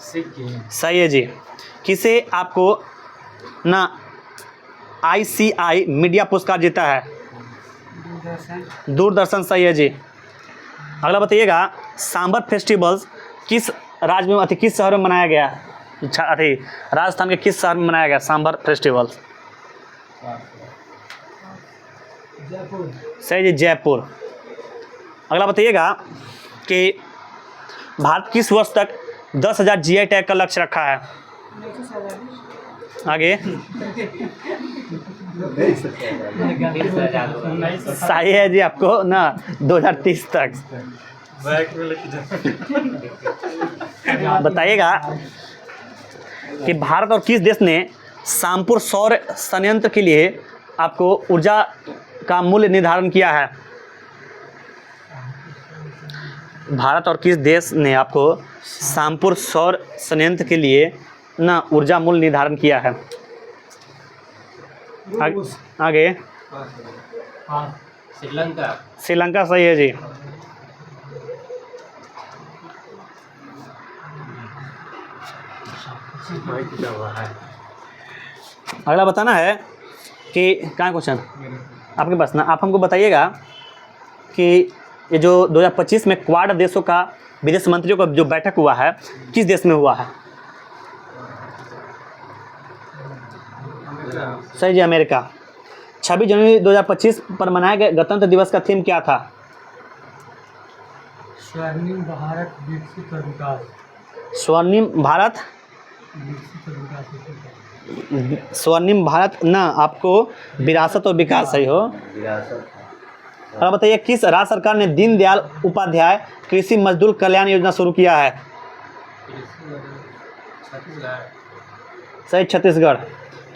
सिक्किम। सही है जी। किसे आपको ना ICI मीडिया पुरस्कार जीता है? दूरदर्शन सही है जी। अगला बताइएगा सांबर फेस्टिवल्स किस राज्य में किस शहर में मनाया गया? राजस्थान के किस शहर में मनाया गया सांबर फेस्टिवल? सही जी, जयपुर। अगला बताइएगा कि भारत किस वर्ष तक 10,000 GI टैग का लक्ष्य रखा है? आगे सही है जी, आपको ना 2030 तक। बताइएगा कि भारत और किस देश ने शामपुर सौर संयंत्र के लिए आपको ऊर्जा का मूल्य निर्धारण किया है? भारत और किस देश ने आपको शामपुर सौर संयंत्र के लिए ना ऊर्जा मूल्य निर्धारण किया है? आगे श्रीलंका। श्रीलंका सही है जी। अगला बताना है कि कहाँ क्वेश्चन आपके पास ना, आप हमको बताइएगा कि ये जो 2025 में क्वाड देशों का विदेश मंत्रियों का जो बैठक हुआ है किस देश में हुआ है? सही जी, अमेरिका। 26 जनवरी 2025 पर मनाए गए गणतंत्र दिवस का थीम क्या था? स्वर्णिम भारत विकसित और विकास। स्वर्णिम भारत, स्वर्णिम भारत ना, आपको विरासत और विकास सही हो। अब बताइए किस राज्य सरकार ने दीनदयाल उपाध्याय कृषि मजदूर कल्याण योजना शुरू किया है? सही, छत्तीसगढ़।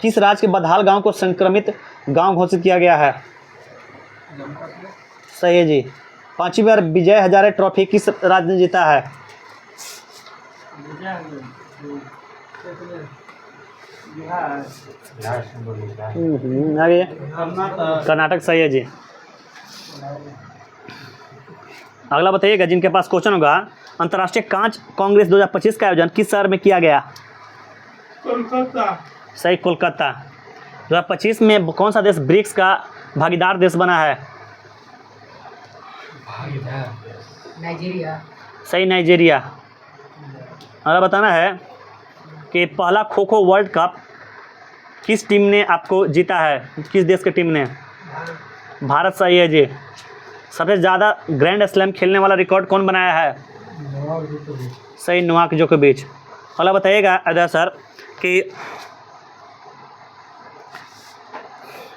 किस राज्य के बदहाल गांव को संक्रमित गांव घोषित किया गया है? सही है जी। 5वीं बार विजय हजारे ट्रॉफी किस राज्य ने जीता है? आगे कर्नाटक सही है जी। अगला बताइएगा जिनके पास क्वेश्चन होगा, अंतर्राष्ट्रीय कांच कांग्रेस 2025 का आयोजन किस शहर में किया गया? कोलकाता। सही, कोलकाता। 2025 में कौन सा देश ब्रिक्स का भागीदार देश बना है? नाइजीरिया। सही, नाइजीरिया। अगला बताना है कि पहला खो खो वर्ल्ड कप किस टीम ने आपको जीता है? किस देश की टीम ने? भारत सही है जी। सबसे ज़्यादा ग्रैंड स्लैम खेलने वाला रिकॉर्ड कौन बनाया है? सही, नोवाक जोकोविच। अगला बताइएगा अदा सर कि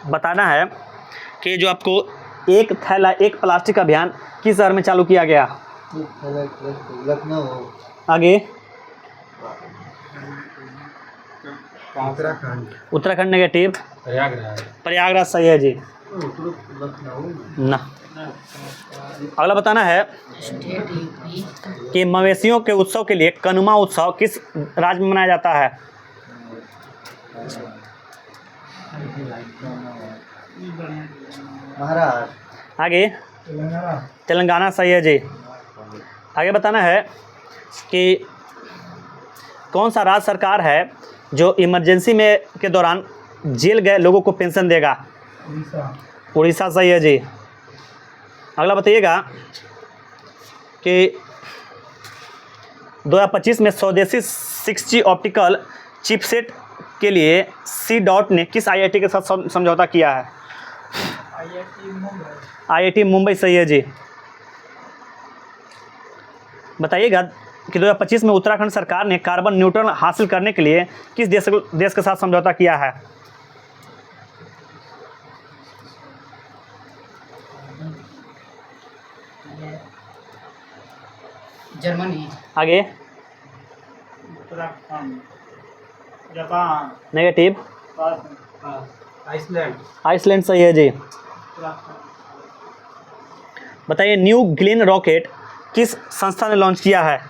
बताना है कि जो आपको एक थैला एक प्लास्टिक अभियान किस शहर में चालू किया गया? लखनऊ। आगे उत्तराखंड। उत्तराखंड नेगेटिव। प्रयागराज। प्रयागराज सही है जी। ना। अगला बताना है कि मवेशियों के उत्सव के लिए कनुमा उत्सव किस राज्य में मनाया जाता है? महाराष्ट्र। आगे तेलंगाना सही है जी। आगे बताना है कि कौन सा राज्य सरकार है जो इमरजेंसी में के दौरान जेल गए लोगों को पेंशन देगा? उड़ीसा सही है जी। अगला बताइएगा कि 2025 में स्वदेशी 6G ऑप्टिकल चिपसेट के लिए सी डॉट ने किस आईआईटी के साथ समझौता किया है? आईआईटी मुंबई सही है जी। बताइएगा कि 2025 में उत्तराखंड सरकार ने कार्बन न्यूट्रल हासिल करने के लिए किस देश के साथ समझौता किया है? जर्मनी। आगे। Uttarakhand, Japan, negative. Iceland. Iceland सही है जी। उत्तराखंड, बताइए न्यू ग्लेन रॉकेट किस संस्था ने लॉन्च किया है?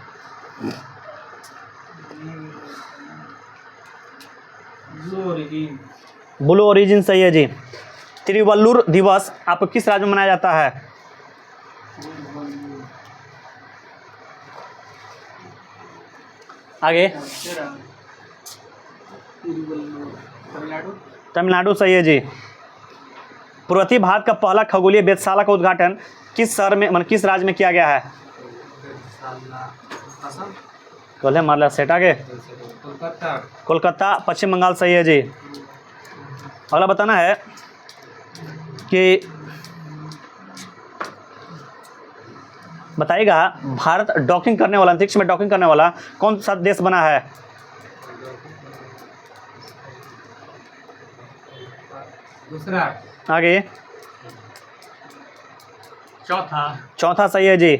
ब्लू ओरिजिन, ब्लू ओरिजिन सही है जी। तिरुवल्लुर दिवस आपको किस राज्य में मनाया जाता है? आगे। तमिलनाडु, तमिलनाडु सही है जी। पूर्वोत्तर भारत का पहला खगोलीय वेधशाला का उद्घाटन किस शहर में किस राज्य में किया गया है? कोल्हे मारला सेटा के कोलकाता। कोलकाता पश्चिम बंगाल सही है जी। अगला बताना है कि बताइएगा भारत डॉकिंग करने वाला अंतरिक्ष में डॉकिंग करने वाला कौन सा देश बना है? दूसरा। आगे। चौथा सही है जी।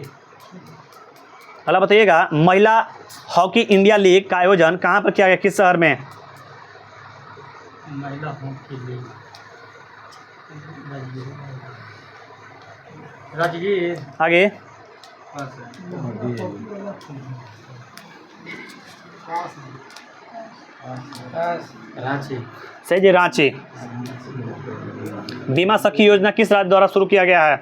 अगला बताइएगा महिला हॉकी इंडिया लीग का आयोजन कहाँ पर किया गया, किस शहर में? महिला हॉकी लीग, राजगीर। आगे। रांची। सही जी रांची। बीमा सखी योजना किस राज्य द्वारा शुरू किया गया है?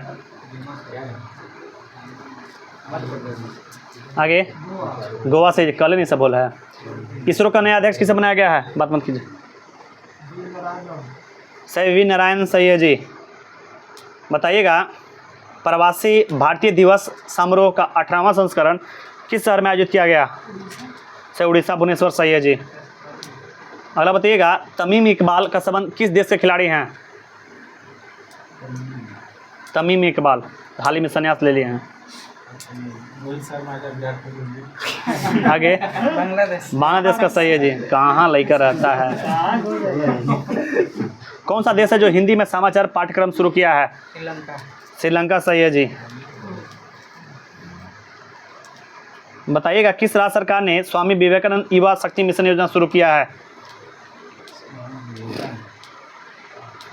आगे। गोवा से कल नहीं सब बोला है। इसरो का नया अध्यक्ष किसे बनाया गया है? बात मत कीजिए। सही वी नारायण सही है जी। बताइएगा प्रवासी भारतीय दिवस समारोह का 18वां संस्करण किस शहर में आयोजित किया गया? सही उड़ीसा भुवनेश्वर सही है जी। अगला बताइएगा तमीम इकबाल का संबंध किस देश के खिलाड़ी हैं? तमीम इकबाल हाल ही में संन्यास ले लिए हैं। आगे। बांग्लादेश का सही है जी। कहाँ लेकर रहता है? कौन सा देश है जो हिंदी में समाचार पाठ्यक्रम शुरू किया है? श्रीलंका सही है जी। बताइएगा किस राज्य सरकार ने स्वामी विवेकानंद युवा शक्ति मिशन योजना शुरू किया है?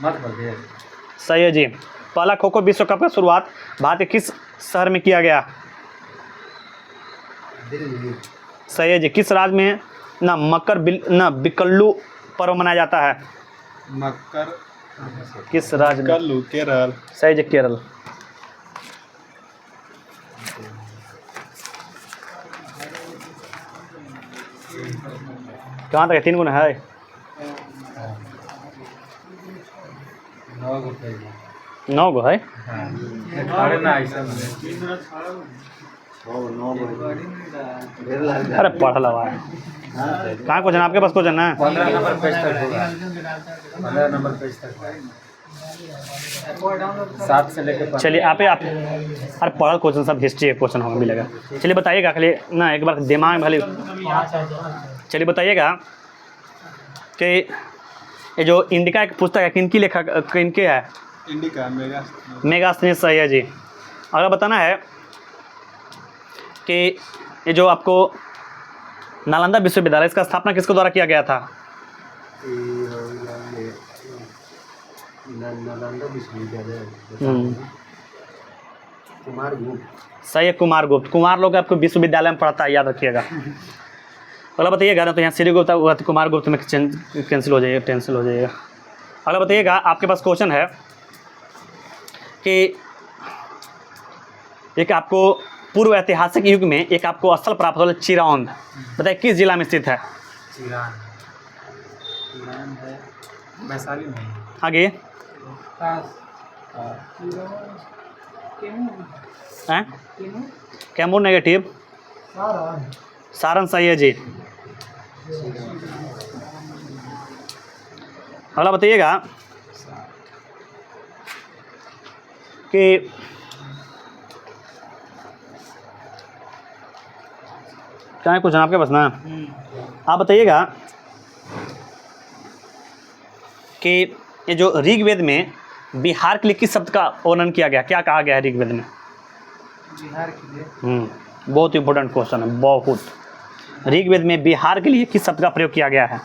मध्य प्रदेश। सही है जी। पहला खो खो विश्व कप का शुरुआत भारत के किस शहर में किया गया? दिल्ली। सही है जी। किस राज्य में ना बिकल्लू पर्व मनाया जाता है? मकर। किस राज्य में? केरल। सही जी केरल। कहाँ तक है? 3 गुना है। 9 गो है। अरे पढ़ल हुआ है। कहाँ क्वेश्चन आपके पास क्वेश्चन है? 15 नंबर पेज तक होगा। 15 नंबर पेज तक है। 7 से लेकर। चलिए आप अरे पढ़ल क्वेश्चन सब हिस्ट्री के क्वेश्चन होगा मिलेगा। चलिए बताइएगा खाली ना एक बार दिमाग में खाली। चलिए बताइएगा कि ये जो इंडिका एक पुस्तक है किनकी किनके है? इंडिका मेगास्थनीज सही है जी। अगला बताना है कि ये जो आपको नालंदा विश्वविद्यालय इसका स्थापना किसके द्वारा किया गया था? नालंदा विश्वविद्यालय। कुमार गुप्त। सही है कुमार गुप्त। कुमार लोग आपको विश्वविद्यालय में पढ़ता है, याद रखिएगा। अगला बताइएगा ना तो यहाँ श्री गुप्त हुआ तो कुमार गुप्त में कैंसिल हो जाएगा, टेंसिल हो जाएगा। अगला बताइएगा आपके पास क्वेश्चन है कि एक आपको पूर्व ऐतिहासिक युग में एक आपको स्थल प्राप्त हो चिरौंद, बताइए किस जिला में स्थित है? चिरान है वैशाली में। आगे। कैमूर नेगेटिव। सारण सही है जी। अगला बताइएगा कि क्या है कुछ आपके पास ना, आप बताइएगा कि ये जो ऋग्वेद में बिहार के लिए किस शब्द का वर्णन किया गया, क्या कहा गया है ऋग्वेद में? बिहार के लिए बहुत इंपॉर्टेंट क्वेश्चन है, बहुत। ऋग्वेद में बिहार के लिए किस शब्द का प्रयोग किया गया है?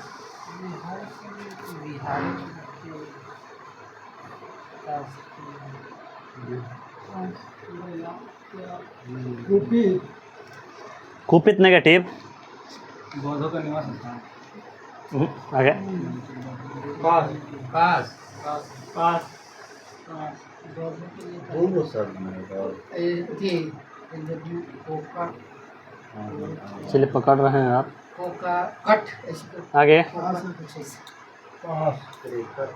कुपित नेगेटिव। बौद्धों का निवास स्थान। आगे पास पास पास चलिए पकड़ रहे हैं आप। कट आगे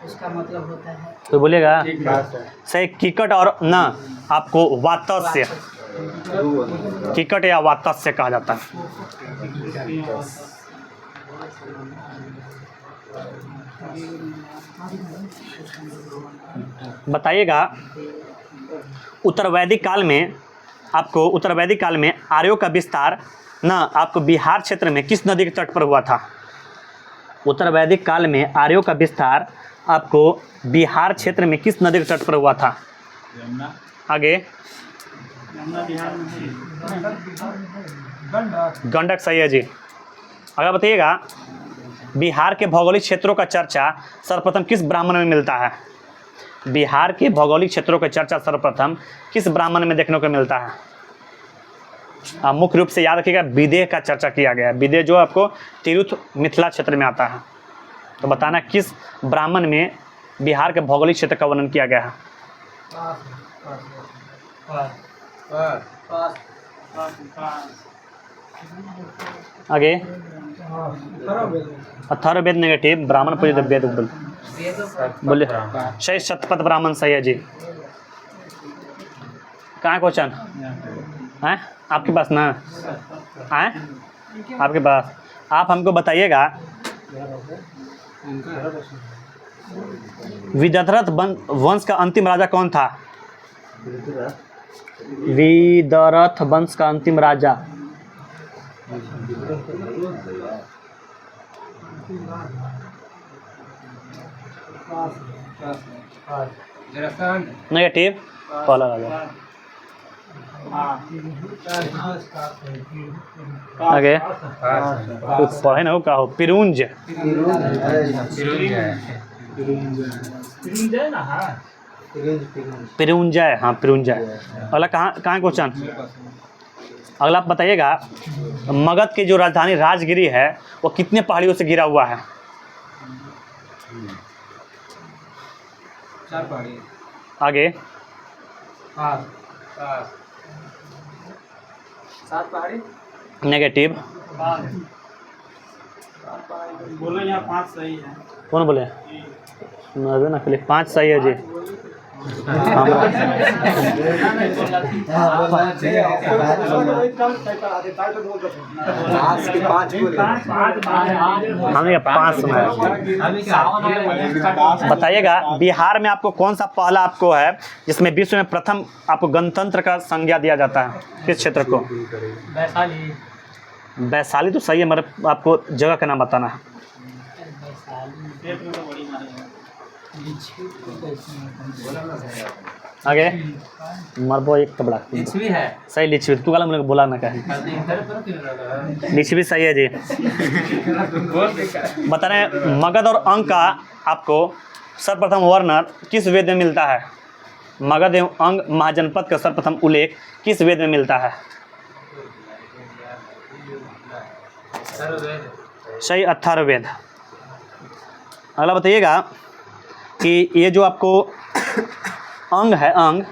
उसका मतलब होता है तो बोलिएगा सही। किकट और न आपको वातस्य, किकट या वातस्य कहा जाता है। बताइएगा उत्तर वैदिक काल में आपको, उत्तर वैदिक काल में आर्यों का विस्तार न आपको बिहार क्षेत्र में किस नदी के तट पर हुआ था? उत्तर वैदिक काल में आर्यों का विस्तार आपको बिहार क्षेत्र में किस नदी के तट पर हुआ था? यमुना। आगे यमुना बिहार में है। गंडक सही है जी। अगर बताइएगा बिहार के भौगोलिक क्षेत्रों का चर्चा सर्वप्रथम किस ब्राह्मण में मिलता है? बिहार के भौगोलिक क्षेत्रों का चर्चा सर्वप्रथम किस ब्राह्मण में देखने को मिलता है? आप मुख्य रूप से याद रखिएगा विदेह का चर्चा किया गया है। विदेह जो आपको तिरुथ मिथिला क्षेत्र में आता है। तो बताना किस ब्राह्मण में बिहार के भौगोलिक क्षेत्र का वर्णन किया गया है? आगे अथर्ववेद नेगेटिव, ब्राह्मण पूजित वेद बोले सही। शतपथ ब्राह्मण सही है जी। कहाँ क्वेश्चन है आपके पास ना है? आपके पास। आप हमको बताइएगा विदर्थ वंश का अंतिम राजा कौन था? विदर्थ वंश का अंतिम राजा नेगेटिव पहला राजा। आगे कुछ पढ़े ना हो का हो? पिरुंज। पिरुंजय, हाँ पिरुंजय। अगला कहाँ क्वेश्चन? अगला आप बताइएगा मगध की जो राजधानी राजगिरी है वो कितने पहाड़ियों से घिरा हुआ है? 4 पहाड़ी। आगे 7 पहाड़ी। नेगेटिव। बोलो यहाँ 5 सही है। कौन बोले? ना पहले 5 सही है जी। हमने 5 सुना। बताइएगा बिहार में आपको कौन सा पहला आपको है जिसमें विश्व में प्रथम आपको गणतंत्र का संज्ञा दिया जाता है? किस क्षेत्र को? वैशाली। वैशाली तो सही है, मगर आपको जगह का नाम बताना है। पेट में तो बड़ी मारी है। आगे मरबो एक तबला लिच्छवी है। सही। लिच्छवी तू वाला मुझे बोला ना कहीं। लिच्छवी सही है जी। बता रहे मगध और अंग का आपको सर्वप्रथम वर्णन किस वेद में मिलता है? मगध एवं अंग महाजनपद का सर्वप्रथम उल्लेख किस वेद में मिलता है? सही अथर्ववेद। अगला बताइएगा कि ये जो आपको अंग है, अंग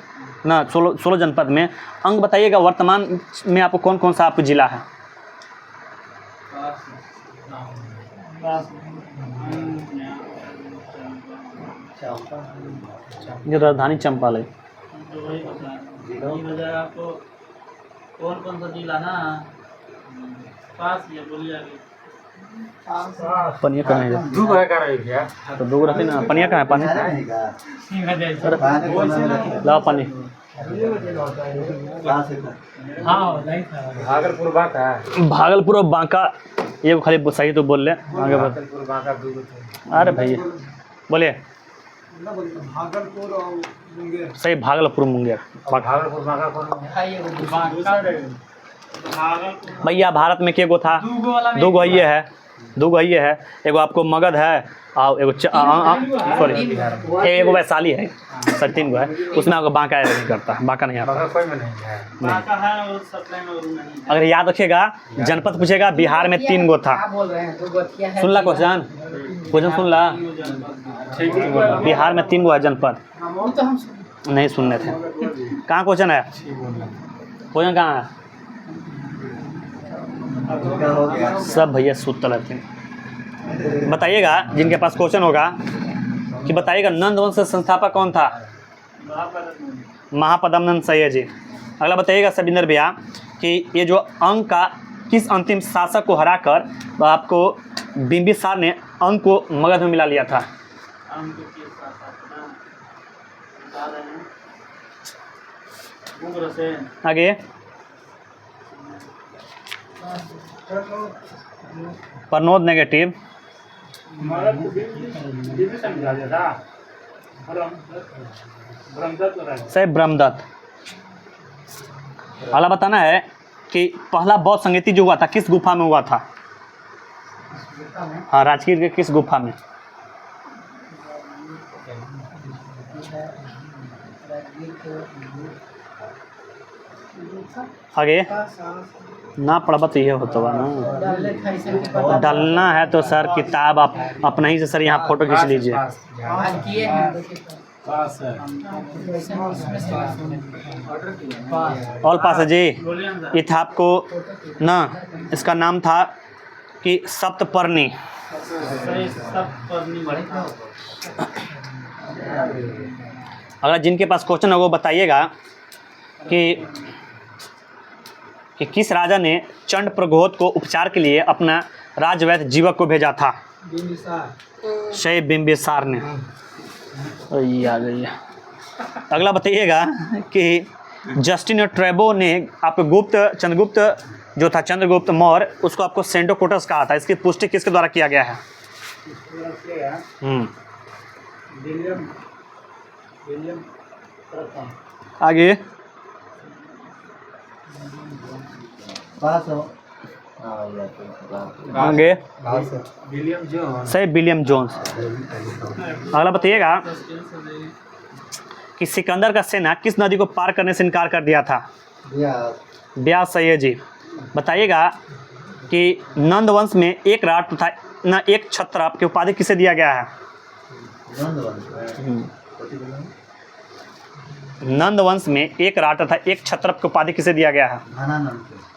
ना 16 जनपद में अंग बताइएगा वर्तमान में आपको कौन कौन सा आपको जिला है? जो राजधानी चंपाल है। आपको कौन कौन सा जिला ना पास ये बोलिए आगे। पनिया कहाँ है? दू है का रही क्या तो दो रहते ना, पनिया कहाँ है? पानी सिंह जाए लाओ पानी। हाँ नहीं था भागलपुर बाका भागलपुर और बांका, ये खाली सही तो बोल ले, आगे बढ़। भागलपुर बाका दू अरे भैया बोलिए भागलपुर और मुंगेर सही, भागलपुर मुंगेर। भागलपुर बाका कौन भैया भारत में के गो था? दो गो ये है, दो गो ये है, एगो आपको मगध है और एगो सॉरी एगो वैशाली है, सर 3 गो है, उसमें आपको बांका नहीं करता, बांका नहीं आता। बाका कोई में नहीं है बांका है और सप्लाई में नहीं। अगर याद रखिएगा, जनपद पूछेगा, बिहार में 3 गो था। क्या बोल रहे हैं? 2 गठिया है। सुन ला क्वेश्चन, क्वेश्चन सुन ला, बिहार में 3 गो है जनपद। वो तो हम सुन- नहीं सुनने थे। कहाँ क्वेश्चन है? क्वेश्चन कहाँ है? सब भैया सूतल रहते हैं। बताइएगा जिनके पास क्वेश्चन होगा कि बताइएगा नंद वंश का संस्थापक कौन था? महापद्मनंद सैय्य जी। अगला बताइएगा सबिंदर भैया कि ये जो अंक का किस अंतिम शासक को हराकर आपको बिंबिसार ने अंक को मगध में मिला लिया था? अंक के साथ ना बता रहे हैं उग्रसेन। आगे प्रनोद नेगेटिव, मगध भी समझा दिया था ब्रह्मदत्त रहा सही ब्रह्मदत्त। अगला बताना है कि पहला बौद्ध संगीति जो हुआ था किस गुफा में हुआ था? हाँ, राजगीर के किस गुफा में? आगे ना पढ़बा तो ये होता हुआ ना, डालने था इसे कि पता डालना है तो सर किताब आप अपना ही से सर यहाँ फोटो खींच लीजिए। आज किए हैं देखिए तो। पास है वैसे उसमें से पास ऑल पास है जी। बोलिए ना ये था आपको ना, इसका नाम था कि सप्तपर्णी। सही सब पर नहीं बढ़ेगा। अगर जिनके पास क्वेश्चन होगा वो बताइएगा कि किस राजा ने चंड प्रगोत को उपचार के लिए अपना राजवैद्य जीवक को भेजा था? सही बिंबिसार ने। ये आ गई है। अगला बताइएगा कि जस्टिन और ट्रेबो ने आपको चंद्रगुप्त जो था चंद्रगुप्त मौर्य, उसको आपको सेंटोकोटस कहा था। इसकी पुष्टि किसके द्वारा किया गया है? आगे आगे विलियम जो सही विलियम जोन्स। अगला बताइएगा कि सिकंदर का सेना किस नदी को पार करने से इनकार कर दिया था? ब्यास। सही है जी। बताइएगा कि नंद वंश में एक राट तथा न एक छत्रप की उपाधि किसे दिया गया है? नंद वंश में एक राट तथा एक छत्रप की उपाधि किसे दिया गया है?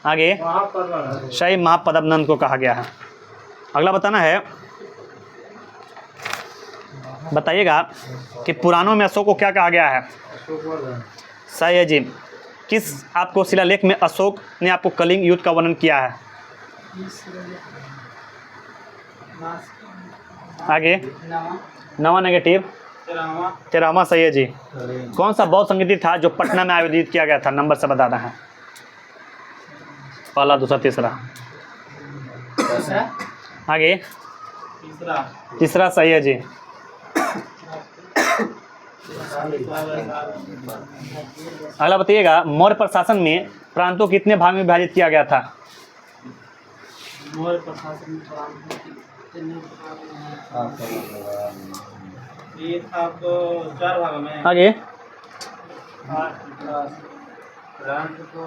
आगे सही महापद्मनंद को कहा गया है। अगला बताना है, बताइएगा कि पुराणों में अशोक को क्या कहा गया है? सही है जी। किस आपको शिलालेख में अशोक ने आपको कलिंग युद्ध का वर्णन किया है? आगे नवा नेगेटिव 13वां। सही है जी। कौन सा बौद्ध संगीति था जो पटना में आयोजित किया गया था? नंबर से बताना है, पहला, दूसरा, तीसरा। आगे तीसरा। सही है जी। अगला बताइएगा मौर्य प्रशासन में प्रांतों को कितने भाग में विभाजित किया गया था? मौर्य प्रशासन ये था आपको 4 भागों में। आगे प्रांत को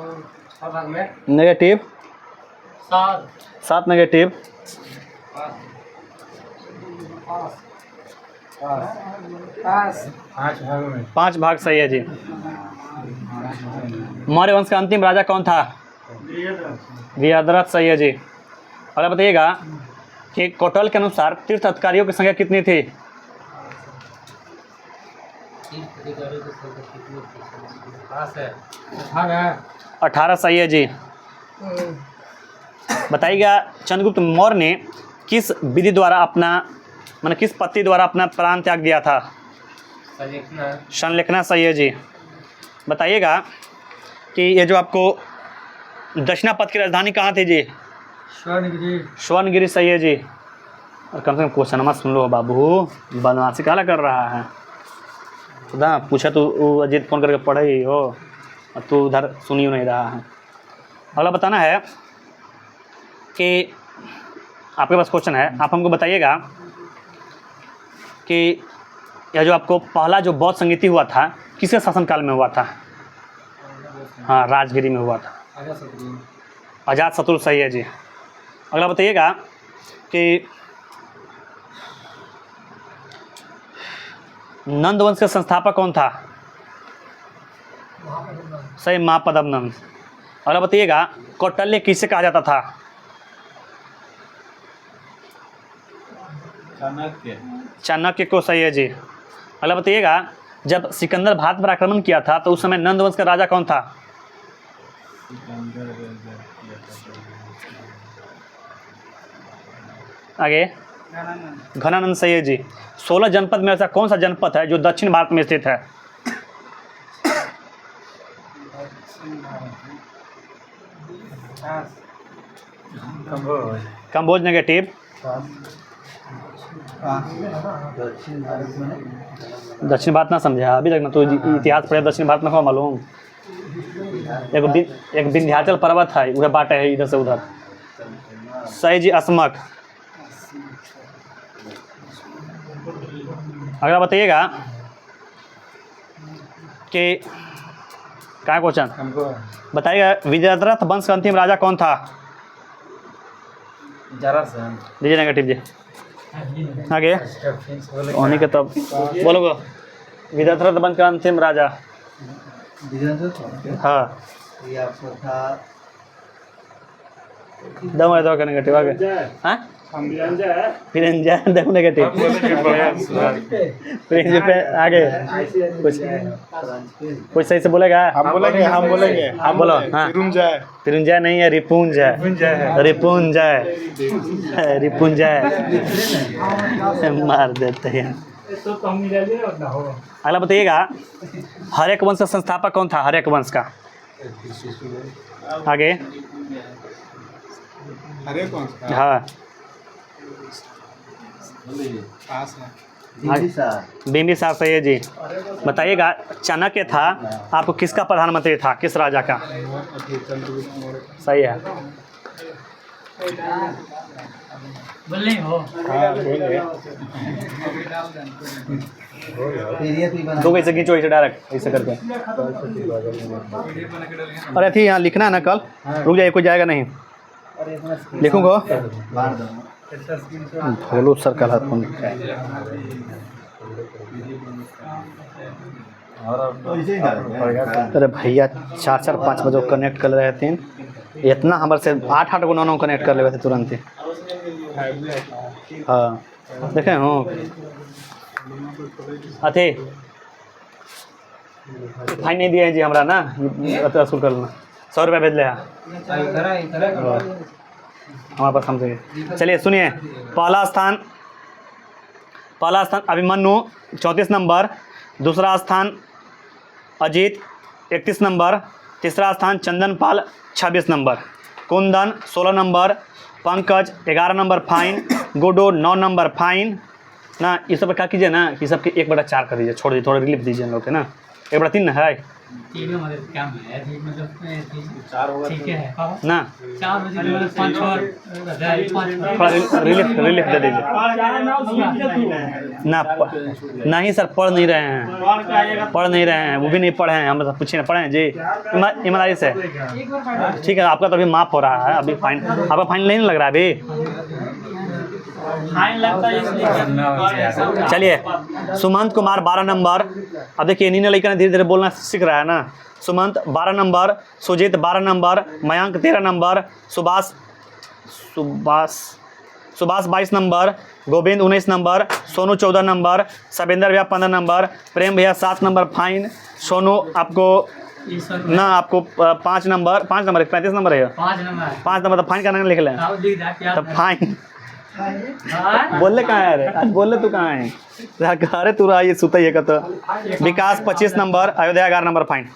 6 भाग में। Negative 7 negative. पास 5 भागों में 5 भाग। सही है जी। मौर्य वंश का अंतिम राजा कौन था? वियादरथ। सही है जी। अगला बताइएगा कि कौटिल्य के अनुसार तीर्थ अधिकारियों की संख्या कितनी थी? 18। 18। सही है जी। बताइएगा चंद्रगुप्त मौर्य ने किस विधि द्वारा अपना मतलब किस पत्ती द्वारा अपना प्राण त्याग दिया था? संलेखना सही है जी। बताइएगा कि ये जो आपको दक्षिणापथ की राजधानी कहाँ थी जी? स्वर्णगिरी सही है जी। और कम से कम क्वेश्चन मत सुन लो बाबू, बदमाशी काला कर रहा है खुदा। पूछा तो वो अजीत फ़ोन करके पढ़े ही हो और तू उधर सुनी ही नहीं रहा है। अगला बताना है कि आपके पास क्वेश्चन है, आप हमको बताइएगा कि यह जो आपको पहला जो बौद्ध संगीति हुआ था किसके शासनकाल में हुआ था? हाँ, राजगिरी में हुआ था। अजातशत्रु सही है जी। अगला बताइएगा कि नंद वंश का संस्थापक कौन था? सही, महापद्म नंद। अगला बताइएगा कौटिल्य किसे कहा जाता था? चाणक्य को सही है जी। अगला बताइएगा जब सिकंदर भारत पर आक्रमण किया था तो उस समय नंद वंश का राजा कौन था? आगे घनानंद सही है जी। 16 जनपद में ऐसा कौन सा जनपद है जो दक्षिण भारत में स्थित है? कंबोज नेगेटिव। दक्षिण भारत ना समझा अभी तक ना, तो इतिहास पढ़े दक्षिण भारत में हो मालूम। एक विंध्याचल पर्वत है, वह बाटे है इधर से उधर। सही जी, असमक। अगला बताइएगा कि क्या क्वेश्चन बताइएगा विजयद्रथ वंश का अंतिम राजा कौन था? दीजिए नेगेटिव जी। आगे उन्हीं के तब बोलोगे विजयद्रथ वंश का अंतिम राजा। हाँ, दम है दो का नेगेटिव। आगे हाँ फिरंजा दम नेगेटिव। फिरंजा पे आगे कुछ सही से बोलेगा? हम बोलेंगे आप बोलो। हाँ, फिरुंजा नहीं है, रिपुंजा। रिपुंजा मार देते हैं। अगला बताइएगा हर्यक वंश का संस्थापक कौन था? हर्यक वंश का। आगे हाँ, बिंबिसार सही है जी। बताइएगा चाणक्य था आपको किसका प्रधानमंत्री था? किस राजा का? सही है। दो ऐसे खींचो, ऐसे डायरेक्ट ऐसे करके। अरे थी यहाँ लिखना है ना, कल रुक जाइए, कोई जाएगा नहीं। लिखूंगा बोलो सर कल हाथ फोन। अरे भैया 4-4-5 बजे कनेक्ट कर रहे थे, इतना हमारे से 8-8 को 9 कनेक्ट कर ले थे तुरंत ही। हाँ देखे हूँ अथे फाइन नहीं दिए हैं जी हमरा ना, रसूल कर लेना 100 रुपया भेज ले हमारे पास समझे। चलिए सुनिए, पहला स्थान अभिमन्यु 34 नंबर, दूसरा स्थान अजीत 31 नंबर, तीसरा स्थान Chandanpal 26 number, Kundan 16 number, Pankaj 11 number fine, Guddo 9 number fine ना। ये सब क्या कीजिए ना कि सबके 1/4 कर दीजिए, छोड़ दीजिए, थोड़ा रिलीफ दीजिए लोग के ना। 1/3 ना है तीनों मतलब क्या है मतलब 4 होगा ठीक है ना, 4 बजे 5 और रिलीफ दे दीजिए ना। नहीं सर पढ़ नहीं रहे हैं, वो भी नहीं पढ़े हैं, हम सब पूछे पढ़े हैं जी ईमानदारी से। ठीक है, आपका तो अभी माफ़ हो रहा है, अभी फाइन आपका फाइन नहीं लग रहा है अभी। चलिए सुमंत कुमार 12 नंबर। अब देखिए इन्हीं लड़का ने धीरे धीरे बोलना सीख रहा है ना। Sumant 12 number, Sujeet 12 number, Mayank 13 number, Subhash 22 number, Govind 19 number, Sonu 14 number, Shailendra भैया 15 नंबर, प्रेम भैया 7 नंबर फाइन, सोनू आपको ना आपको 5 नंबर 35 नंबर है 5 नंबर 5 नंबर तो फाइन करने लिख ले आओ लिख दा क्या तो फाइन हाँ? बोले कहाँ है रे आज बोले तू कहाँ है अरे तू रहा ये सुता ये कहता विकास 25 नंबर अयोध्या 11 नंबर फाइन